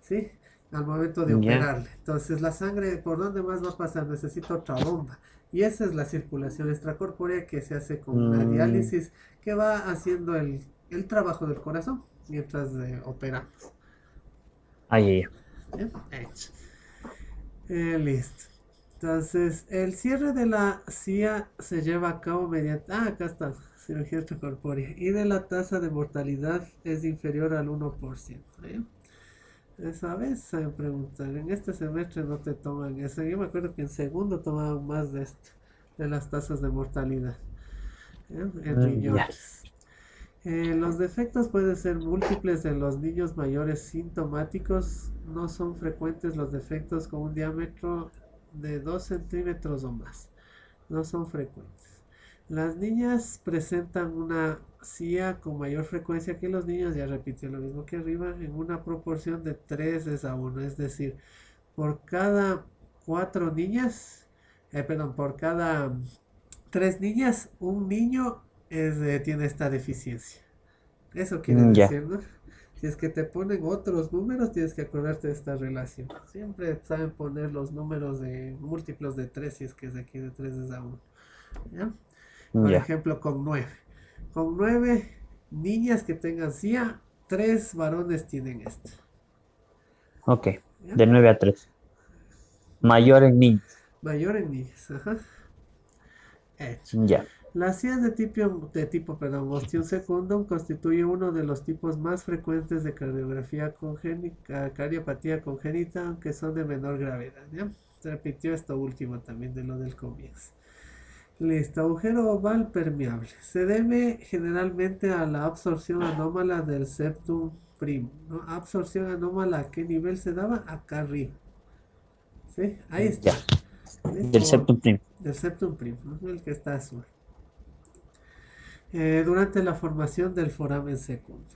¿sí? Al momento de Ya. operarle. Entonces la sangre, ¿por dónde más va a pasar? Necesita otra bomba. Y esa es la circulación extracorpórea que se hace con una Mm, diálisis que va haciendo el trabajo del corazón mientras operamos. ahí, ya. ¿Bien? Hecho. Listo. Entonces, el cierre de la CIA se lleva a cabo mediante... Ah, acá está, cirugía extracorpórea. Y de la tasa de mortalidad es inferior al 1%. ¿Eh? Esa vez se me preguntan, en este semestre no te toman eso. Yo me acuerdo que en segundo tomaban más de esto, de las tasas de mortalidad. En Ya. riñones. Los defectos pueden ser múltiples en los niños mayores sintomáticos. No son frecuentes los defectos con un diámetro de 2 centímetros o más. No son frecuentes. Las niñas presentan una CIA con mayor frecuencia que los niños, ya repitió lo mismo que arriba, en una proporción de 3 a 1. Es decir, por cada 4 niñas, perdón, por cada 3 niñas, un niño tiene esta deficiencia. Eso quiere Ya. decir, ¿no? Si es que te ponen otros números, tienes que acordarte de esta relación. Siempre saben poner los números de múltiplos de 3 si es que es de aquí de 3 es a 1. ¿Ya? Por Ya. ejemplo, con 9. Con 9 niñas que tengan CIA, 3 varones tienen esto. Ok. ¿Ya? De 9 a 3. Mayor en niños. Mayor en niñas. Ajá. Hecho. Ya. Las CIAs perdón, ostium secundum constituye uno de los tipos más frecuentes de cardiografía congénita, cardiopatía congénita, aunque son de menor gravedad. ¿Ya? Se repitió esto último también de lo del comienzo. Listo, agujero oval permeable. Se debe generalmente a la absorción anómala del septum primo, ¿no? Absorción anómala, ¿a qué nivel se daba? Acá arriba. ¿Sí? Ahí Ya. está. ¿Sí? Del septum primo. Del septum primo, ¿no? El que está azul. Durante la formación del foramen secundo.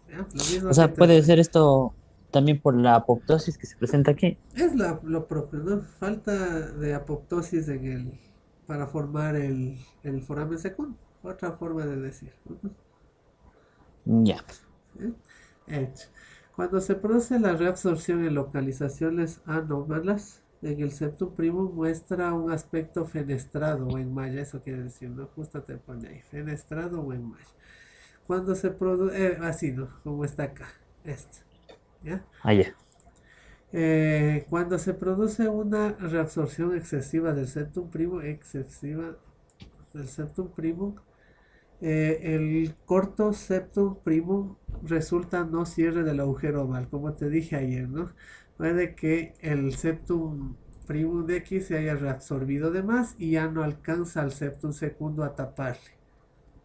¿Ya? Lo O mismo que sea, puede tercero. ser esto también por la apoptosis que se presenta aquí. Es lo propio, ¿no? Falta de apoptosis para formar el foramen secundo. Otra forma de decir. Ya. ¿Sí? Hecho. Cuando se produce la reabsorción en localizaciones anómalas, en el septum primum muestra un aspecto fenestrado o en malla, eso quiere decir, ¿no? Justo te pone ahí, fenestrado o en malla. Cuando se produce, así, ¿no? Como está acá, esto, ¿ya? Ah, ya. Cuando se produce una reabsorción excesiva del septum primum, el corto septum primum resulta no cierre del agujero oval, como te dije ayer, ¿no? Puede que el septum primum de aquí se haya reabsorbido de más y ya no alcanza al septum segundo a taparle,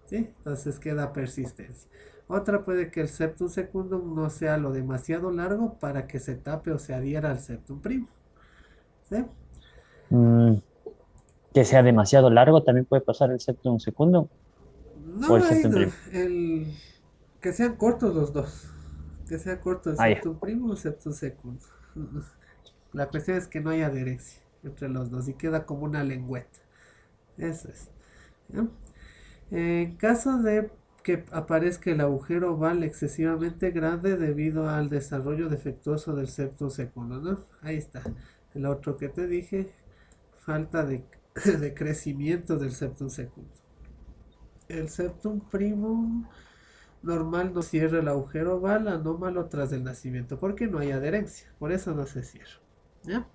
¿sí? Entonces queda persistencia. Otra puede que el septum secundum no sea lo demasiado largo para que se tape o se adhiera al septum primo, ¿sí? Mm, que sea demasiado largo también puede pasar el septum secundum o No el hay septum no, primo. que sean cortos los dos. Que sea corto el Ah, ya. septum primo o septum secundum. La cuestión es que no hay adherencia entre los dos y queda como una lengüeta. Eso es. ¿Ya? En caso de que aparezca el agujero oval excesivamente grande debido al desarrollo defectuoso del septum segundo, ¿no? Ahí está. El otro que te dije, falta de crecimiento del septum segundo. El septum primum normal no cierra el agujero oval anómalo tras el nacimiento porque no hay adherencia, por eso no se cierra. ¿Ya?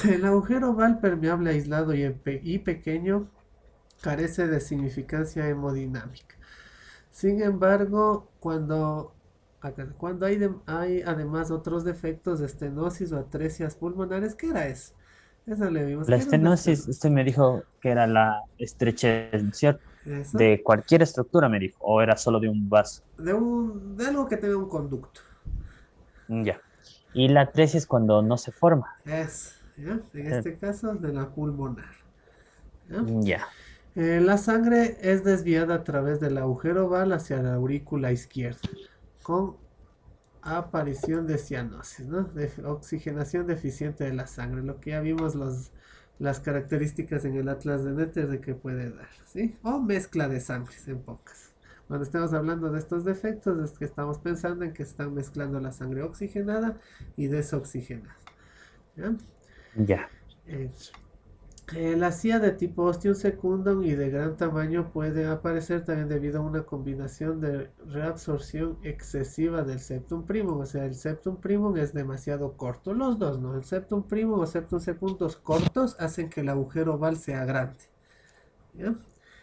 El agujero oval permeable aislado y pequeño carece de significancia hemodinámica. Sin embargo, cuando Acá, cuando hay además otros defectos de estenosis o atresias pulmonares, ¿qué era eso? Eso le vimos La que era una estenosis, estenosis. usted me dijo que era la estrechez, ¿cierto? Eso, De cualquier estructura, me dijo, o era solo de un vaso. de algo que tenga un conducto. Ya. Y la atresia es cuando no se forma. Es, ¿ya? En Eh, este caso, de la pulmonar. ¿Ya? Ya. La sangre es desviada a través del agujero oval hacia la aurícula izquierda, con aparición de cianosis, ¿no? De oxigenación deficiente de la sangre, lo que ya vimos las características en el atlas de Netter de que puede dar, ¿sí? O mezcla de sangres en pocas. Cuando estamos hablando de estos defectos es que estamos pensando en que están mezclando la sangre oxigenada y desoxigenada, ¿ya? Ya. Eh, la CIA de tipo Ostium secundum y de gran tamaño puede aparecer también debido a una combinación de reabsorción excesiva del septum primum. O sea, el septum primum es demasiado corto. Los dos, ¿no? El septum primum o septum secundus cortos hacen que el agujero oval sea grande. ¿Ya?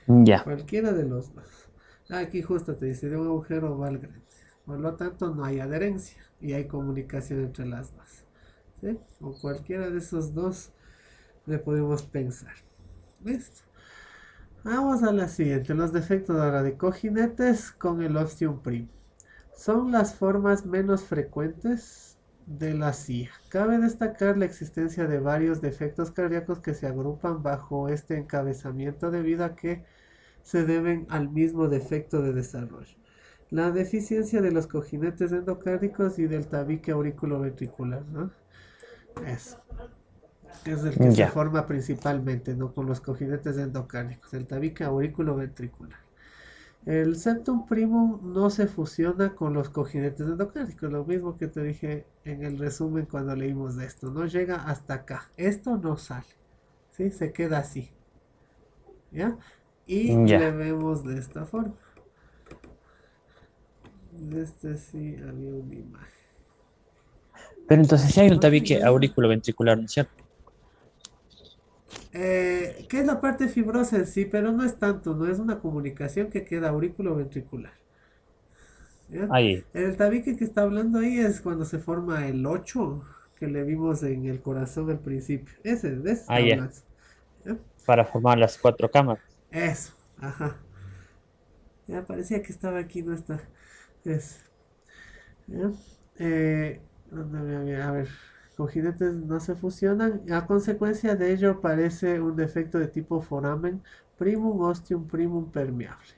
Ya. Cualquiera de los dos. Aquí justo te dice de un agujero oval grande. Por lo tanto, no hay adherencia y hay comunicación entre las dos. ¿Sí? O cualquiera de esos dos le podemos pensar. ¿Listo? Vamos a la siguiente. Los defectos ahora de cojinetes con el ostium prim. Son las formas menos frecuentes de la CIA. Cabe destacar la existencia de varios defectos cardíacos que se agrupan bajo este encabezamiento debido a que se deben al mismo defecto de desarrollo. La deficiencia de los cojinetes endocárdicos y del tabique auriculoventricular, ¿no? Eso es el que se Ya. forma principalmente, ¿no? Con los cojinetes endocárnicos, el tabique auriculoventricular. El septum primum no se fusiona con los cojinetes endocárnicos, lo mismo que te dije en el resumen cuando leímos de esto, no llega hasta acá, esto no sale, ¿sí? Se queda así, ¿ya? Y le Ya. vemos de esta forma. Este sí había una imagen. Pero entonces sí hay un Ok, tabique auriculoventricular, ¿no es cierto? ¿Qué es la parte fibrosa en sí? Pero no es tanto, no es una comunicación que queda auriculoventricular. ¿Ya? Ahí. El tabique que está hablando ahí es cuando se forma el 8 que le vimos en el corazón al principio. De ese está Ahí ya. hablando. ¿Ya? Para formar las cuatro cámaras. Eso, ajá. Ya parecía que estaba aquí, no está. Es, ¿ya? ¿Dónde a ver, cojinetes no se fusionan. A consecuencia de ello aparece un defecto de tipo foramen primum ostium primum permeable.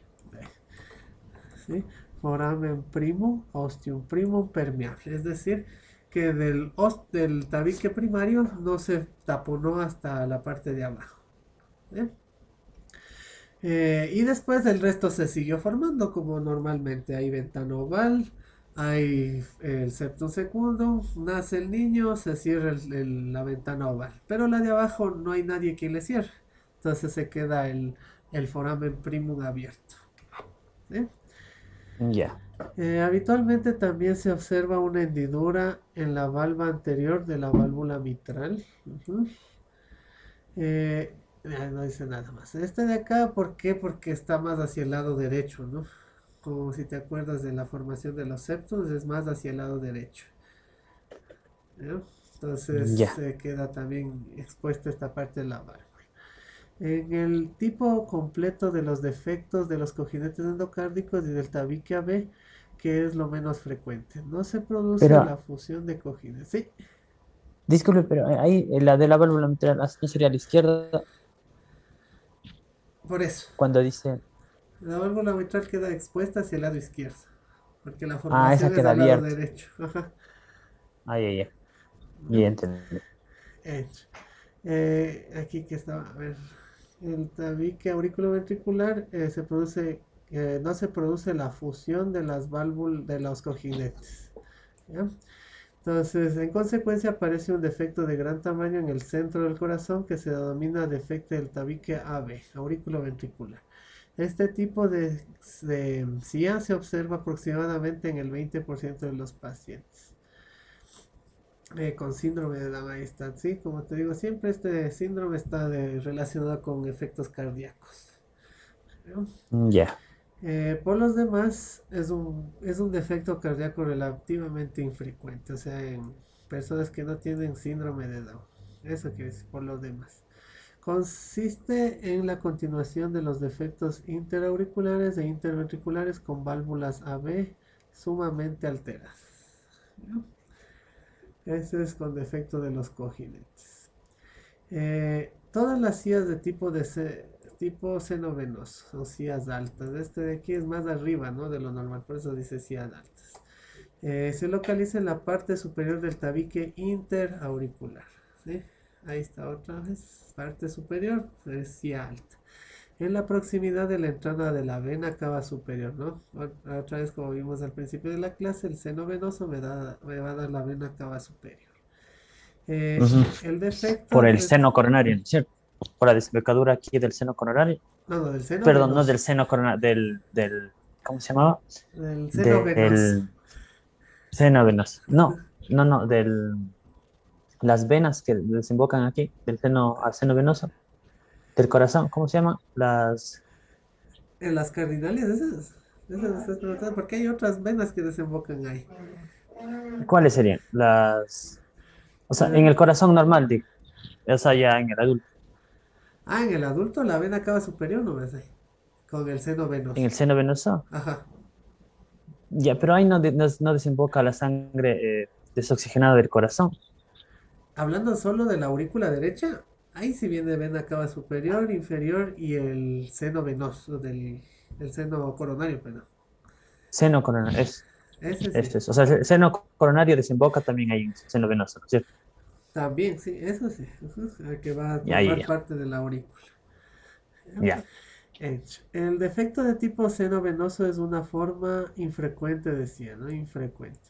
¿Sí? Foramen primum, ostium primum permeable. Es decir, que del tabique primario no se taponó hasta la parte de abajo. ¿Eh? Y después el resto se siguió formando como normalmente. Hay ventana oval, hay el septum secundum, nace el niño, se cierra la ventana oval. Pero la de abajo no hay nadie quien le cierre. Entonces se queda el foramen primum abierto. ¿Sí? Ya. Habitualmente también se observa una hendidura en la valva anterior de la válvula mitral. Ujú. No dice nada más. Este de acá, ¿por qué? Porque está más hacia el lado derecho, ¿no? Como si te acuerdas de la formación de los septos, es más hacia el lado derecho. ¿Ya? Entonces Ya. se queda también expuesta esta parte de la válvula. En el tipo completo de los defectos de los cojinetes endocárdicos y del tabique AB, que es lo menos frecuente. No se produce Pero, la fusión de cojines. Sí, disculpe, pero ahí la de la válvula mitral no sería a la izquierda por eso. cuando dice, La válvula mitral queda expuesta hacia el lado izquierdo, porque la ah, esa formación es queda al lado abierta. derecho. Ajá. Ahí, ahí, ahí. ¿No? Ya entendí. Hecho. Aquí que estaba, a ver, el tabique auriculoventricular no se produce la fusión de las válvulas de los cojinetes. ¿Ya? Entonces, en consecuencia, aparece un defecto de gran tamaño en el centro del corazón que se denomina defecto del tabique AB, auriculoventricular. Este tipo de CIA se observa aproximadamente en el 20% de los pacientes. Con síndrome de Down, sí, como te digo, siempre este síndrome está relacionado con efectos cardíacos. ¿No? Ya. Por los demás, es un defecto cardíaco relativamente infrecuente, o sea, en personas que no tienen síndrome de Down. Eso quiere decir por los demás. Consiste en la continuación de los defectos interauriculares e interventriculares con válvulas AB sumamente alteradas. ¿No? Ese es con defecto de los cojinetes. Todas las cías de tipo seno venoso son cías altas. Este de aquí es más arriba, ¿no? De lo normal, por eso dice cías altas. Se localiza en la parte superior del tabique interauricular. ¿Sí? Ahí está otra vez. Parte superior es cía alta. En la proximidad de la entrada de la vena cava superior, ¿no? Otra vez, como vimos al principio de la clase, el seno venoso me va a dar la vena cava superior. Ujú. El defecto Por el de... seno coronario, ¿no es cierto? Por la desembocadura aquí del seno coronario. No, no, del seno Perdón, no venoso. del seno coronario, ¿cómo se llamaba? Del seno venoso. Del seno venoso. No, no, no, las venas que desembocan aquí, del seno al seno venoso, del corazón, ¿cómo se llama? En las cardinales, esas. Esas me estás preguntando, porque hay otras venas que desembocan ahí. ¿Cuáles serían? O sea, en Eh, el corazón normal, digo, o sea, ya en el adulto. en el adulto la vena cava superior, ¿no ves ahí? Con el seno En venoso. el seno venoso, Ajá. ya, pero ahí no desemboca la sangre desoxigenada del corazón. Hablando solo de la aurícula derecha, ahí sí viene vena cava superior, inferior y el seno venoso del seno coronario, pero Seno coronario, ese sí. esto es. O sea, el seno coronario desemboca también ahí en el seno venoso, ¿no es cierto? También, sí, eso sí. Ujú, el que va a Y ahí, formar parte de la aurícula. ya. Hecho. El defecto de tipo seno venoso es una forma infrecuente, decía, ¿no? Infrecuente.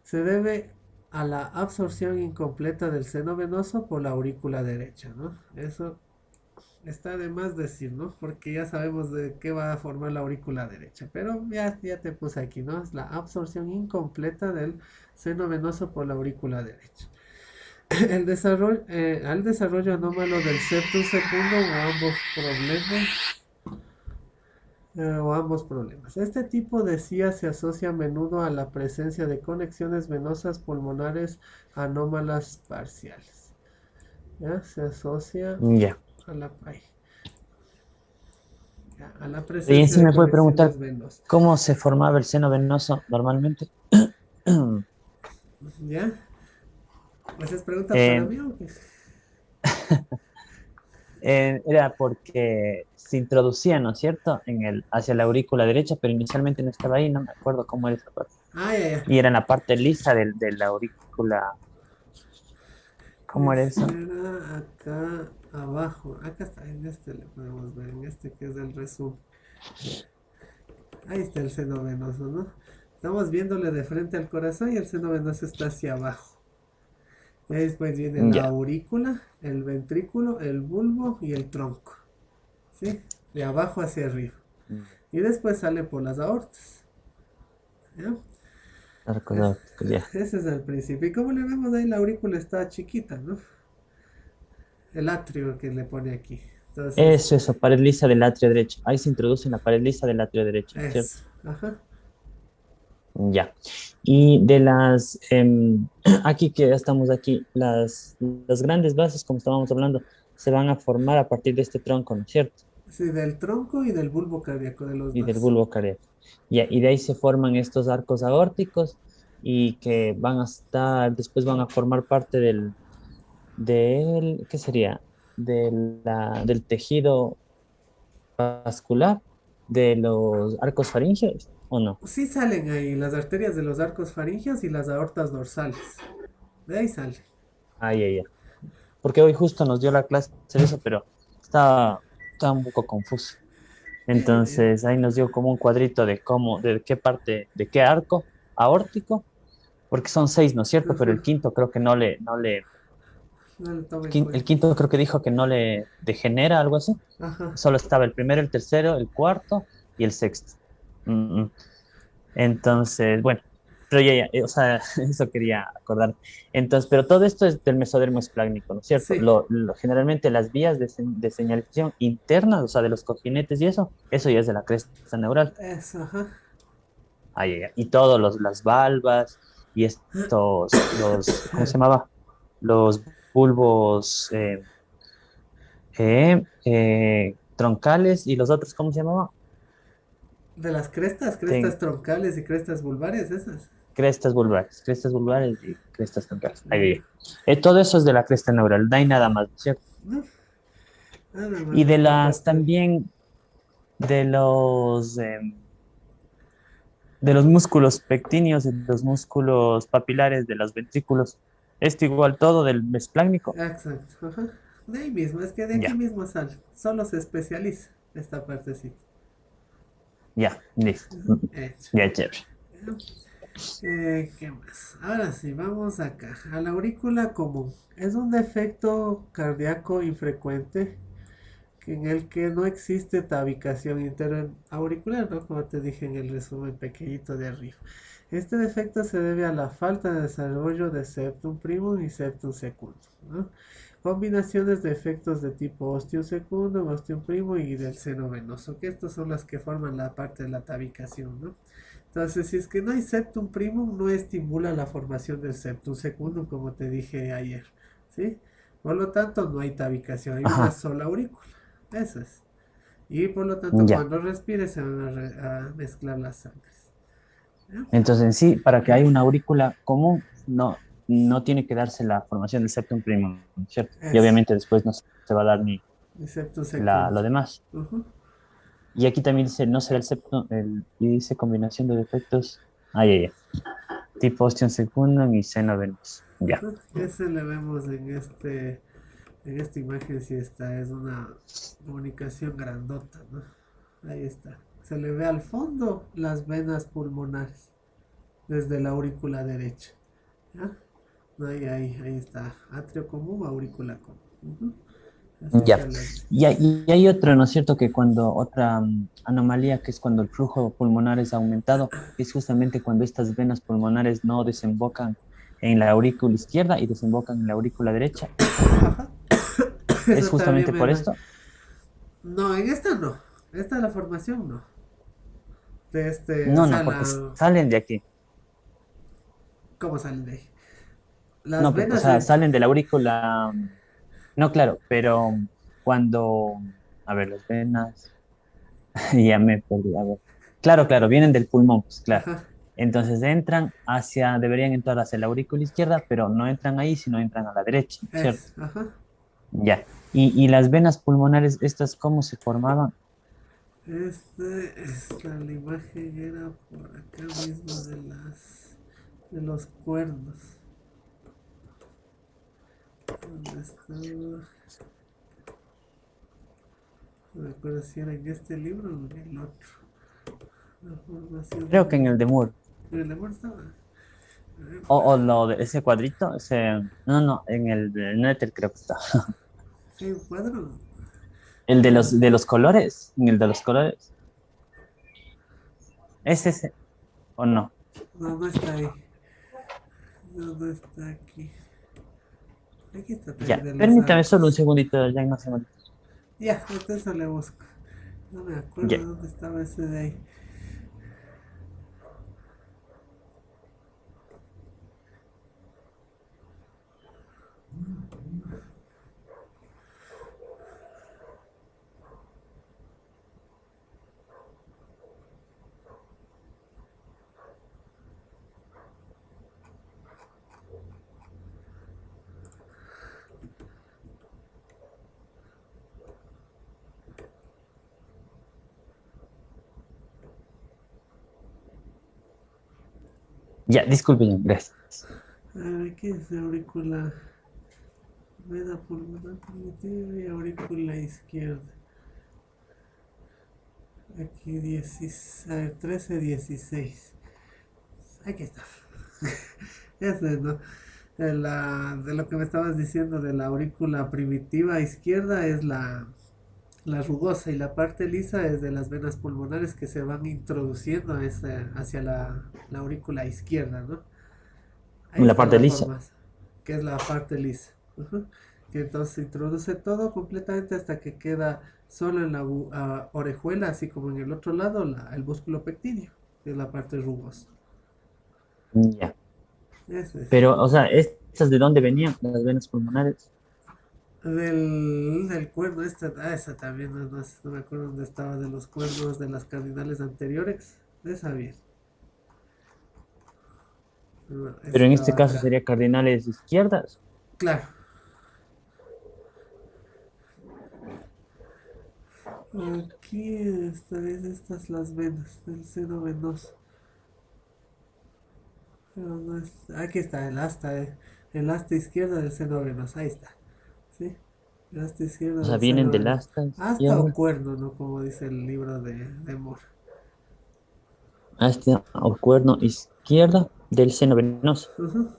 Se debe a la absorción incompleta del seno venoso por la aurícula derecha, ¿no? Eso está de más decir, ¿no? Porque ya sabemos de qué va a formar la aurícula derecha. Pero ya te puse aquí, ¿no? Es la absorción incompleta del seno venoso por la aurícula derecha. Al desarrollo anómalo del septum segundo o ambos problemas. Este tipo de CIA se asocia a menudo a la presencia de conexiones venosas pulmonares anómalas parciales. ¿Ya? Se asocia Ya. a la, ay, ya, a la Y en presencia sí de me puede preguntar conexiones venosas. cómo se formaba el seno venoso normalmente. ¿Ya? ¿Esa es pregunta para Eh, mí o qué? Era porque se introducía, ¿no es cierto?, hacia la aurícula derecha, pero inicialmente no estaba ahí, no me acuerdo cómo era esa parte. Ya. Y era en la parte lisa de la aurícula. ¿Cómo era eso? Será acá abajo. Acá está, en este le podemos ver, en este que es el resumen. Ahí está el seno venoso, ¿no? Estamos viéndole de frente al corazón y el seno venoso está hacia abajo. Y después viene la Ya. aurícula, el ventrículo, el bulbo y el tronco. ¿Sí? De abajo hacia arriba. Y después sale por las aortas. ¿Ya? Arcos Es- aórticos, ya. Ese es el principio. Y como le vemos ahí, la aurícula está chiquita, ¿no? El atrio que le pone aquí. Entonces, Eso, pared lisa del atrio derecho. Ahí se introduce en la pared lisa del atrio derecho, ¿no es cierto? eso. Ajá. Ya. Y aquí que ya estamos aquí, las grandes bases, como estábamos hablando, se van a formar a partir de este tronco, ¿no es cierto? Sí, del tronco y del bulbo cardíaco de los Y del dos. bulbo cardíaco. Ya, y de ahí se forman estos arcos aórticos y que después van a formar parte ¿qué sería? Del tejido vascular de los arcos faringeos, ¿o no? Sí salen ahí las arterias de los arcos faringeos y las aortas dorsales. De ahí salen. Ay, ay, ay. Porque hoy justo nos dio la clase de eso, pero estaba un poco confuso. Ya. Entonces ahí nos dio como un cuadrito de qué parte, de qué arco aórtico, porque son seis, ¿no es cierto? Pero Ajá. el quinto creo que No le toma en el cuenta. quinto creo que dijo que no le degenera, algo así. Ajá. Solo estaba el primero, el tercero, el cuarto y el sexto. Mm, mm. Entonces, bueno. Pero o sea, eso quería acordar. Entonces, pero todo esto es del mesodermo esplácnico, ¿no es cierto? Sí, Generalmente las vías de señalización internas, o sea, de los cojinetes y eso ya es de la cresta neural. eso, ajá. Y todos las valvas y ¿cómo se llamaba? Los bulbos troncales y los otros, ¿cómo se llamaba? De las crestas, Ten- crestas troncales y crestas vulvares, esas. crestas vulvares y crestas troncales. Mm, Todo eso es de la cresta neural, no hay nada más, ¿no es cierto? no, nada más Y de esta las parte. también, de los músculos pectíneos y los músculos papilares de los ventrículos. Esto igual todo del mesplácnico. Exacto, ajá. De ahí mismo, es que de aquí Ya, mismo sale. Solo se especializa esta partecita. ya, listo. Hecho. Ya, chévere. ¿Qué más? Ahora sí, vamos acá. A la aurícula común. Es un defecto cardíaco infrecuente en el que no existe tabicación interauricular, ¿no? Como te dije en el resumen pequeñito de arriba. Este defecto se debe a la falta de desarrollo de septum primum y septum secundum, ¿no? Combinaciones de efectos de tipo ostium secundum, ostium primum y del seno venoso, que estos son las que forman la parte de la tabicación, ¿no? Entonces, si es que no hay septum primum, no estimula la formación del septum secundum, como te dije ayer, ¿sí? Por lo tanto, no hay tabicación, hay una Ajá, sola aurícula. Eso es. Y por lo tanto, ya. cuando respires se van a mezclar las sangres. ¿Ya? Entonces, en sí, para que haya una aurícula común, no tiene que darse la formación del septum primum, ¿cierto? Y Eso. obviamente después no se va a dar ni El septum secundum. lo demás. Ujú. Y aquí también dice, no será el septum, y dice combinación de defectos. Ya. Tipo ostium secundum y seno venoso. Ya. Ajá. Ese le vemos en esta imagen, si esta es una comunicación grandota, ¿no? Ahí está. Se le ve al fondo las venas pulmonares desde la aurícula derecha. ¿Ya? Ahí está. Atrio común, aurícula común. Ujú. Así Ya. se les ve. Y hay otro, ¿no es cierto? Que otra anomalía, que es cuando el flujo pulmonar es aumentado, es justamente cuando estas venas pulmonares no desembocan en la aurícula izquierda y desembocan en la aurícula derecha. Ajá. ¿Es Eso también justamente me por lo... esto? No, en esta no. Esta es la formación, no. De o No, sea, no, porque salen de aquí. ¿cómo salen de ahí? Las No, o venas sea, entran. salen de la aurícula. No, claro, pero cuando, a ver, las venas, ya me perdí, a ver. Claro, claro, vienen del pulmón, pues claro. Ajá. Entonces deberían entrar hacia la aurícula izquierda, pero no entran ahí, sino entran a la derecha, ¿cierto? Ajá. Ya. Y las venas pulmonares, ¿estas cómo se formaban? La imagen era por acá mismo de los cuernos. ¿Dónde estaba? No me acuerdo si era en este libro o en el otro. La formación Creo que en el de Moore. en el amor estaba. O lo de ese cuadrito, no, no, en el de Nether creo que está. Sí, un cuadro. El de Ah, los colores, en el de los colores. ¿Es ese o no? no, no está ahí. No, no está aquí. Aquí está también Ya, de los permítame solo un arcos. segundito, ya no sé. Ya, hasta eso le busco. No me Ya. acuerdo dónde estaba ese de ahí. Ya, disculpe, gracias. A ver, ¿qué es aurícula? Vena pulmonar primitiva y aurícula izquierda. Aquí 16, a ver, 13, 16. Aquí está. Ya sé, ¿no? De lo que me estabas diciendo de la aurícula primitiva izquierda es la La rugosa y la parte lisa es de las venas pulmonares que se van introduciendo hacia la aurícula izquierda, ¿no? Ahí La está parte la lisa. forma, que es la parte lisa. Ujú. Que entonces se introduce todo completamente hasta que queda solo en la orejuela, así como en el otro lado, el músculo pectíneo, que es la parte rugosa. Ya. Ese es. Pero, o sea, ¿estas de dónde venían las venas pulmonares? Del cuerno, esa también, no me acuerdo dónde estaba, de los cuernos de las cardinales anteriores. De esa bien. No, Pero en este estaba caso acá. sería cardinales izquierdas. Claro. Aquí están estas las venas del seno venoso. Pero no aquí está el asta izquierda del seno venoso. Ahí está. ¿Sí? El asta izquierda O sea, del vienen seno del venoso. asta Asta o izquierda, cuerno, ¿no? Como dice el libro de Moore. hasta o cuerno izquierda del seno venoso. Ujú.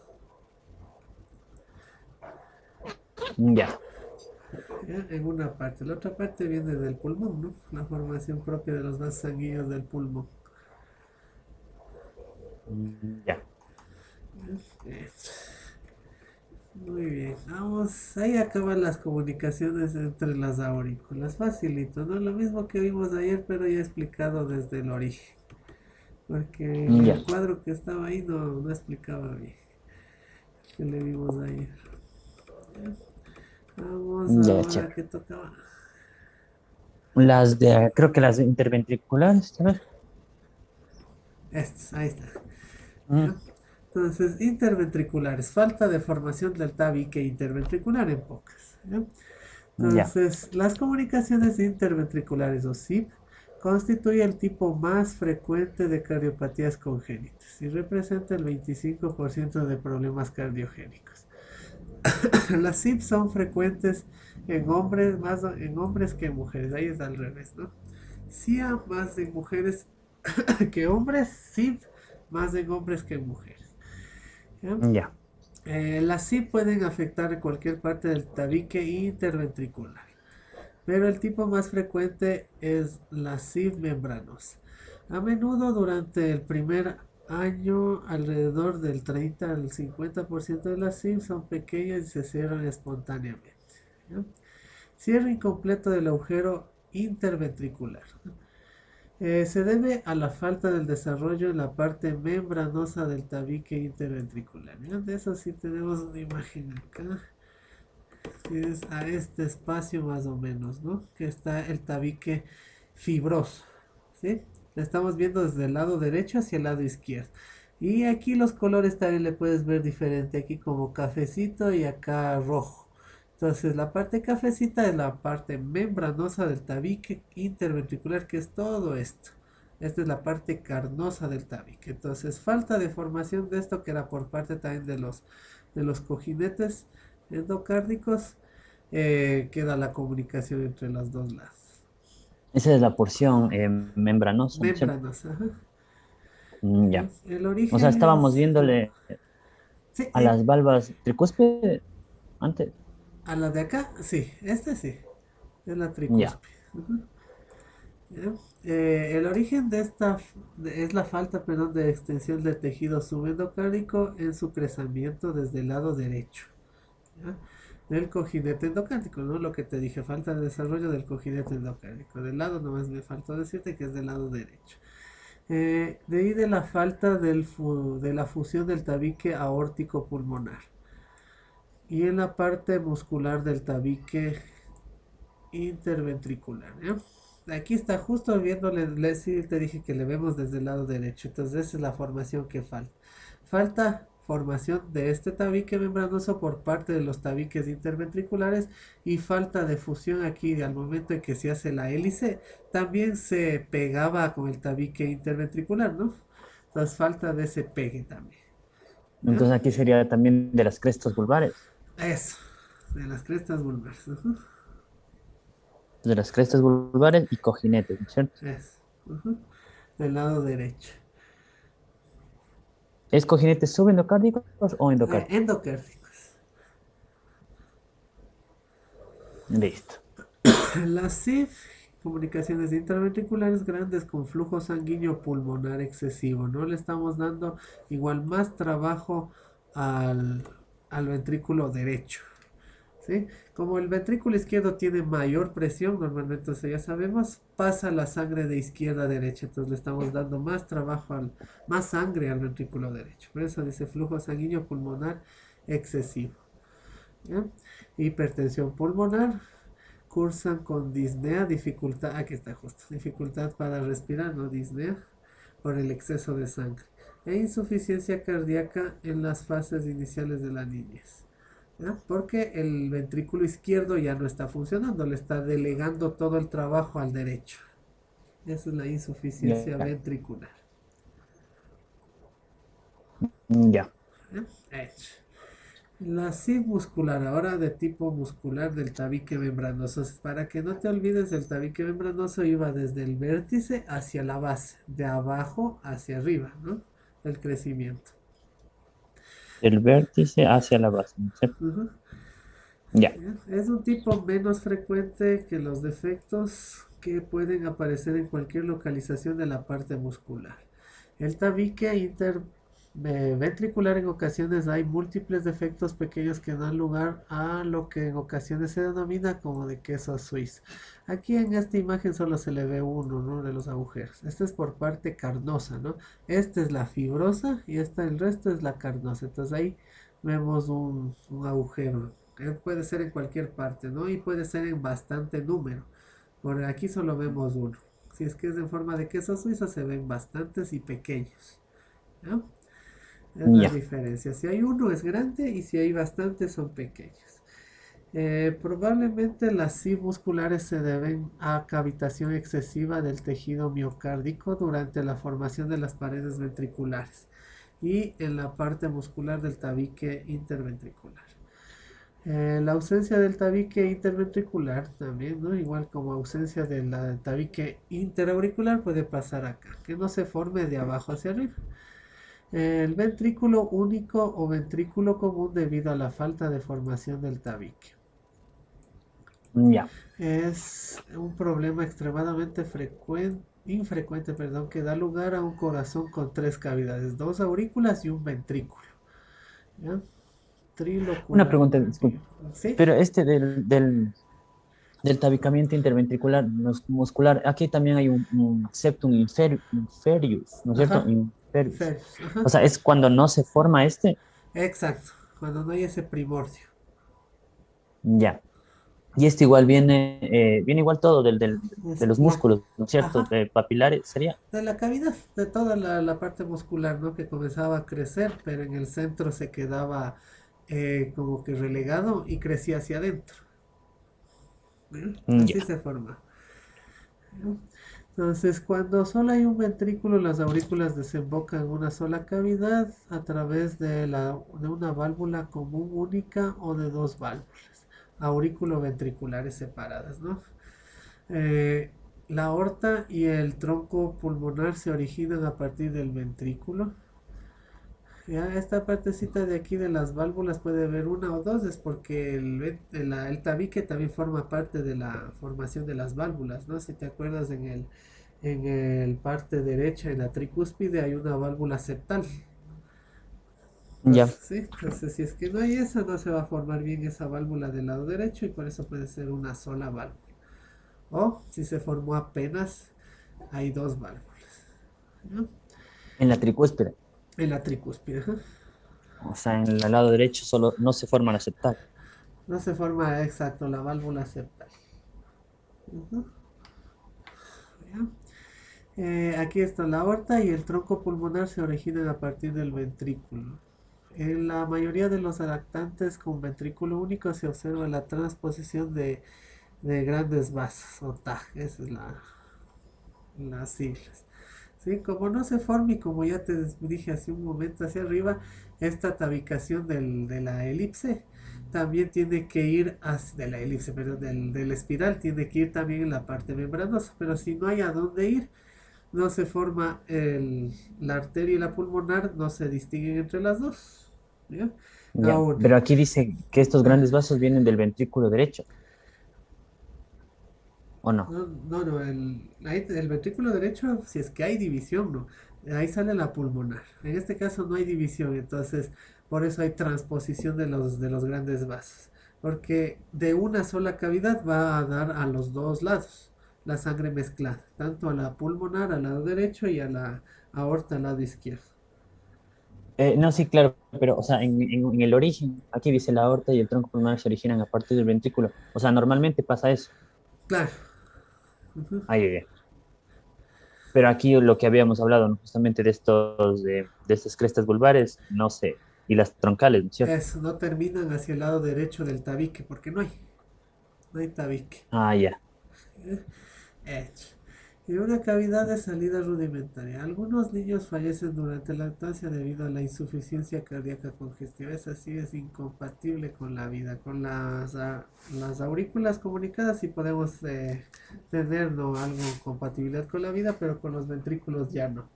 Ya, Ya, en una parte. La otra parte viene del pulmón, ¿no? La formación propia de los vasos sanguíneos del pulmón. ya. Eh, Muy bien, vamos, ahí acaban las comunicaciones entre las aurículas, facilito, ¿no? Lo mismo que vimos ayer, pero ya explicado desde el origen, porque Ya, el cuadro que estaba ahí no explicaba bien, que le vimos ayer. Vamos ya, ahora chévere. que tocaba. Creo que las interventriculares, a ver. Estos, ahí está. Mm, ¿Ya? Entonces, interventriculares, falta de formación del tabique interventricular en pocas. ¿Ya? ya, Entonces, las comunicaciones interventriculares o SIP constituye el tipo más frecuente de cardiopatías congénitas y representa el 25% de problemas cardiogénicos. Las SIP son frecuentes en hombres más en hombres que en mujeres, ahí es al revés, ¿no? SIA más en mujeres que hombres, SIP más en hombres que en mujeres. ¿Ya? ya, Las SIP pueden afectar cualquier parte del tabique interventricular, pero el tipo más frecuente es la SIV membranosa. A menudo durante el primer año, alrededor del 30 al 50% de las SIV son pequeñas y se cierran espontáneamente. ¿Ya? Cierre incompleto del agujero interventricular. Se debe a la falta del desarrollo en la parte membranosa del tabique interventricular. ¿Ya? De eso sí tenemos una imagen acá, que es a este espacio más o menos, ¿no? Que está el tabique fibroso, ¿sí? Lo estamos viendo desde el lado derecho hacia el lado izquierdo. Y aquí los colores también le puedes ver diferente, aquí como cafecito y acá rojo. Entonces la parte cafecita es la parte membranosa del tabique interventricular, que es todo esto. Esta es la parte carnosa del tabique. Entonces falta de formación de esto, que era por parte también de los cojinetes endocárdicos, queda la comunicación entre las dos lados. esa es la porción membranosa, ¿no es cierto? Membranas, ajá. Ya. El O sea, origen estábamos es... viéndole Sí, a las valvas tricúspide antes. a la de acá, sí, este sí, es la Ya, tricúspide. Ujú. ¿Ya? El origen de es la falta, perdón, de extensión del tejido subendocárdico en su crecimiento desde el lado derecho. ¿Ya? Del cojinete endocárdico, ¿no? Lo que te dije, falta de desarrollo del cojinete endocárdico. Del lado nomás me faltó decirte que es del lado derecho. De ahí de la falta de la fusión del tabique aórtico pulmonar. Y en la parte muscular del tabique interventricular. ¿Ya? Aquí está justo viéndole, sí, te dije que le vemos desde el lado derecho. Entonces esa es la formación que falta. Falta formación de este tabique membranoso por parte de los tabiques interventriculares y falta de fusión aquí al momento en que se hace la hélice. También se pegaba con el tabique interventricular, ¿no? Entonces falta de ese pegue también. ¿Ya? entonces aquí sería también de las crestas vulvares. Eso, de las crestas vulvares. Ujú. De las crestas vulvares y cojinetes, ¿no es cierto? Eso. Ujú. Del lado derecho. ¿Es cojinetes subendocárdicos o endocárdicos? Endocárdicos. Listo. La CIF, comunicaciones intraventriculares grandes con flujo sanguíneo pulmonar excesivo, ¿no? Le estamos dando igual más trabajo al, al ventrículo derecho, ¿sí? Como el ventrículo izquierdo tiene mayor presión, normalmente eso ya sabemos, pasa la sangre de izquierda a derecha, entonces le estamos dando más trabajo, más sangre al ventrículo derecho. Por eso dice flujo sanguíneo pulmonar excesivo, ¿ya? Hipertensión pulmonar, cursan con disnea, dificultad, aquí está justo, dificultad para respirar, no disnea, por el exceso de sangre, e insuficiencia cardíaca en las fases iniciales de la niñez. ¿Ya? Porque el ventrículo izquierdo ya no está funcionando, le está delegando todo el trabajo al derecho. Esa es la insuficiencia Ya, ventricular. ya. ¿Ya? Hecho. La submuscular, ahora de tipo muscular del tabique membranoso. Para que no te olvides, el tabique membranoso iba desde el vértice hacia la base, de abajo hacia arriba, ¿no? El crecimiento. Del vértice hacia la base, ¿no es cierto? Ujú. Ya. Es un tipo menos frecuente que los defectos que pueden aparecer en cualquier localización de la parte muscular. El tabique interventricular en ocasiones hay múltiples defectos pequeños que dan lugar a lo que en ocasiones se denomina como de queso suizo. Aquí en esta imagen solo se le ve uno, ¿no? De los agujeros. Este es por parte carnosa, ¿no? Esta es la fibrosa y el resto es la carnosa. Entonces ahí vemos un agujero. Puede ser en cualquier parte, ¿no? Y puede ser en bastante número. Por aquí solo vemos uno. Si es que es en forma de queso suizo, se ven bastantes y pequeños. ¿No? Es la Ya. diferencia. Si hay uno es grande y si hay bastantes son pequeños. Probablemente las SIB musculares se deben a cavitación excesiva del tejido miocárdico durante la formación de las paredes ventriculares y en la parte muscular del tabique interventricular. La ausencia del tabique interventricular también, ¿no? Igual como ausencia del tabique interauricular puede pasar acá, que no se forme de abajo hacia arriba. El ventrículo único o ventrículo común debido a la falta de formación del tabique. Ya. Es un problema extremadamente infrecuente, perdón, que da lugar a un corazón con tres cavidades, dos aurículas y un ventrículo. ¿Ya? Una Trilocular pregunta, también. disculpe. ¿Sí? Pero del tabicamiento interventricular muscular, aquí también hay un septum inferius, ¿no es cierto? Ajá. Inferius. Inferius. O Ajá. sea, es cuando no se forma este. Exacto. Cuando no hay ese primordio. Ya. Y este igual viene igual todo de Es los la, músculos, ¿no es cierto? ajá. De papilares sería. De la cavidad, de toda la parte muscular, ¿no? Que comenzaba a crecer, pero en el centro se quedaba como que relegado y crecía hacia adentro. ¿Eh? Así Ya. se forma. ¿No? Entonces, cuando solo hay un ventrículo, las aurículas desembocan en una sola cavidad a través de una válvula común única o de dos válvulas aurículo-ventriculares separadas, ¿no? Eh, la aorta y el tronco pulmonar se originan a partir del ventrículo. Ya esta partecita de aquí de las válvulas puede haber una o dos, es porque el tabique también forma parte de la formación de las válvulas, ¿no? Si te acuerdas en el parte derecha, en la tricúspide, hay una válvula septal. Ya. Entonces, sí, entonces si es que no hay esa, no se va a formar bien esa válvula del lado derecho y por eso puede ser una sola válvula. O si se formó apenas, hay dos válvulas, ¿no? En la tricúspide. En la tricúspide. Ajá. O sea, en el lado derecho solo no se forma la septal. No se forma exacto la válvula septal. Ujú. ¿Ya? Aquí está la aorta y el tronco pulmonar se originan a partir del ventrículo. En la mayoría de los lactantes con ventrículo único se observa la transposición de grandes vasos o TAG, esa es las siglas. ¿Sí? Como no se forma y como ya te dije hace un momento hacia arriba, esta tabicación de la elipse también tiene que ir de la elipse, perdón, del espiral, tiene que ir también en la parte membranosa, pero si no hay a dónde ir, no se forma la arteria y la pulmonar, no se distinguen entre las dos. ¿Ya? Ya. Aún, Pero aquí dice que estos grandes vasos vienen del ventrículo derecho. ¿o no? No, no, no, el ventrículo derecho, si es que hay división, no. Ahí sale la pulmonar. En este caso no hay división, entonces por eso hay transposición de los grandes vasos. Porque de una sola cavidad va a dar a los dos lados la sangre mezclada, tanto a la pulmonar al lado derecho y a la aorta al lado izquierdo. No, sí, claro, pero, o sea, en el origen, aquí dice la aorta y el tronco pulmonar se originan a partir del ventrículo. O sea, normalmente pasa eso. Claro. Ujú. Ay, ay, ay. Pero aquí lo que habíamos hablado, ¿no? Justamente de estas crestas vulvares, no sé, y las troncales, ¿no es cierto? Eso, no terminan hacia el lado derecho del tabique, porque no hay tabique. Ah, ya. Hecho. Y una cavidad de salida rudimentaria. Algunos niños fallecen durante la lactancia debido a la insuficiencia cardíaca congestiva. Esa sí es incompatible con la vida. Con las aurículas comunicadas sí podemos tener, ¿no?, algo compatibilidad con la vida, pero con los ventrículos ya no.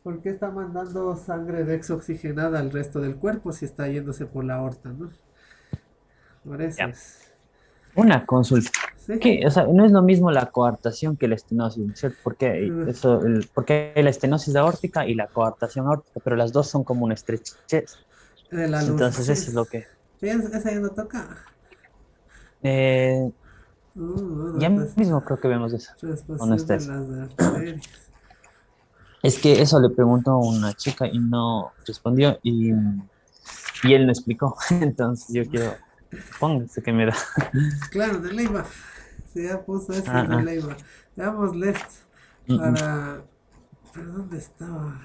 Porque está mandando sangre desoxigenada al resto del cuerpo si está yéndose por la aorta, ¿no? Por eso Ya. es. Una consulta. ¿Sí? ¿Qué? O sea, no es lo mismo la coartación que la estenosis, ¿no es cierto? Porque hay la estenosis aórtica y la coartación aórtica, pero las dos son como una estrechez. De la luz. Entonces, eso es lo que... Sí, esa ya no toca. eh, Bueno, ya pues mismo creo que vemos eso. ¿O no transposición está de eso? las arterias. Es que eso le preguntó a una chica y no respondió y él no explicó. Entonces, yo quiero... Póngase que me da... Claro, de Leiva. Se ya puso eso Ah, de ah. Leiva. Veámosle esto. Mm, mm. Para. ¿Pero dónde estaba?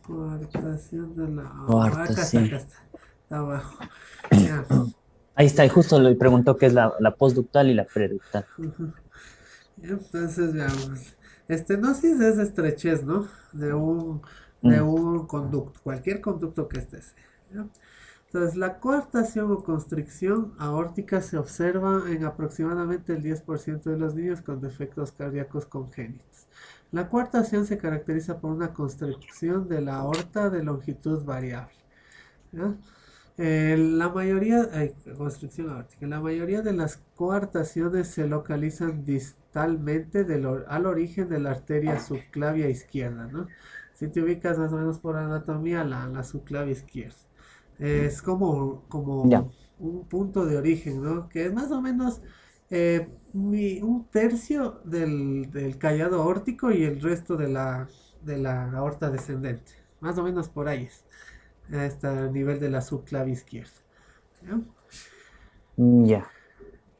Coartación de la. Acá está, Coartación. acá está. Está abajo. Ya. Ahí está, y justo le preguntó qué es la postductal y la preductal. Entonces, veamos. Estenosis es estrechez, ¿no? De Mm, un conducto, cualquier conducto que esté. ¿Ya? Entonces, la coartación o constricción aórtica se observa en aproximadamente el 10% de los niños con defectos cardíacos congénitos. La coartación se caracteriza por una constricción de la aorta de longitud variable. ¿Ya? Constricción aórtica. La mayoría de las coartaciones se localizan distalmente al origen de la arteria subclavia izquierda, ¿no? Si te ubicas más o menos por anatomía, la subclavia izquierda. Es ya. como un punto de origen, ¿no? Que es más o menos un tercio del callado aórtico y el resto de la aorta descendente. Más o menos por ahí es hasta el nivel de la subclavia izquierda. ¿Ya? Ya.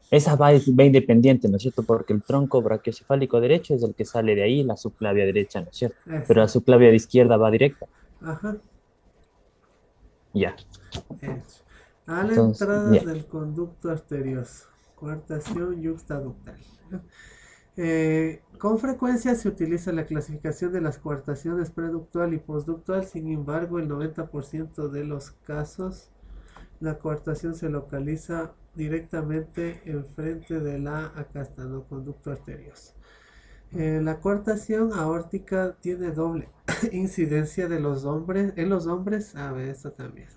Esa va independiente, ¿no es cierto? Porque el tronco brachiocefálico derecho es el que sale de ahí, la subclavia derecha, ¿no es cierto? Pero la Exacto. subclavia de izquierda va directa. Ajá. Ya. Eso. A la Entonces, entrada ya. del conducto arterioso. Coartación yuxtaductal. Con frecuencia se utiliza la clasificación de las coartaciones preductual y postductual, sin embargo, el 90% de los casos la coartación se localiza directamente enfrente de acá está, ¿no?, conducto arterioso. La coartación aórtica tiene doble incidencia en los hombres, a ver, esto también,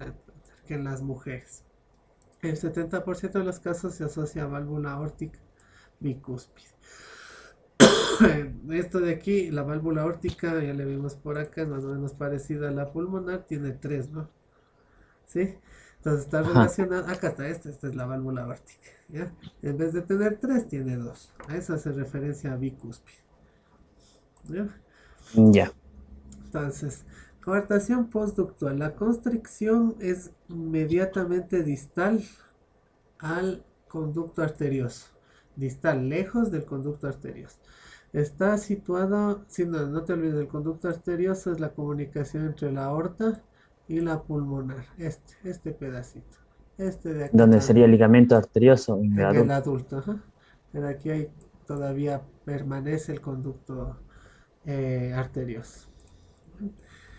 que en las mujeres. El 70% de los casos se asocia a válvula aórtica bicúspide. Esto de aquí, la válvula aórtica, ya le vimos por acá, es más o menos parecida a la pulmonar, tiene tres, ¿no? ¿Sí? Entonces está Ajá. relacionada, acá está esta es la válvula aórtica, ¿ya? En vez de tener tres, tiene dos. A eso hace referencia a bicúspide, ¿ya? Ya. Entonces, coartación postductual. La constricción es inmediatamente distal al conducto arterioso. Distal, lejos del conducto arterioso. Está situado, si no, no te olvides, el conducto arterioso es la comunicación entre la aorta y la pulmonar. Este pedacito. Este de acá Donde sería también. el ligamento arterioso en el En el adulto. adulto, ajá. Pero aquí todavía permanece el conducto arterioso.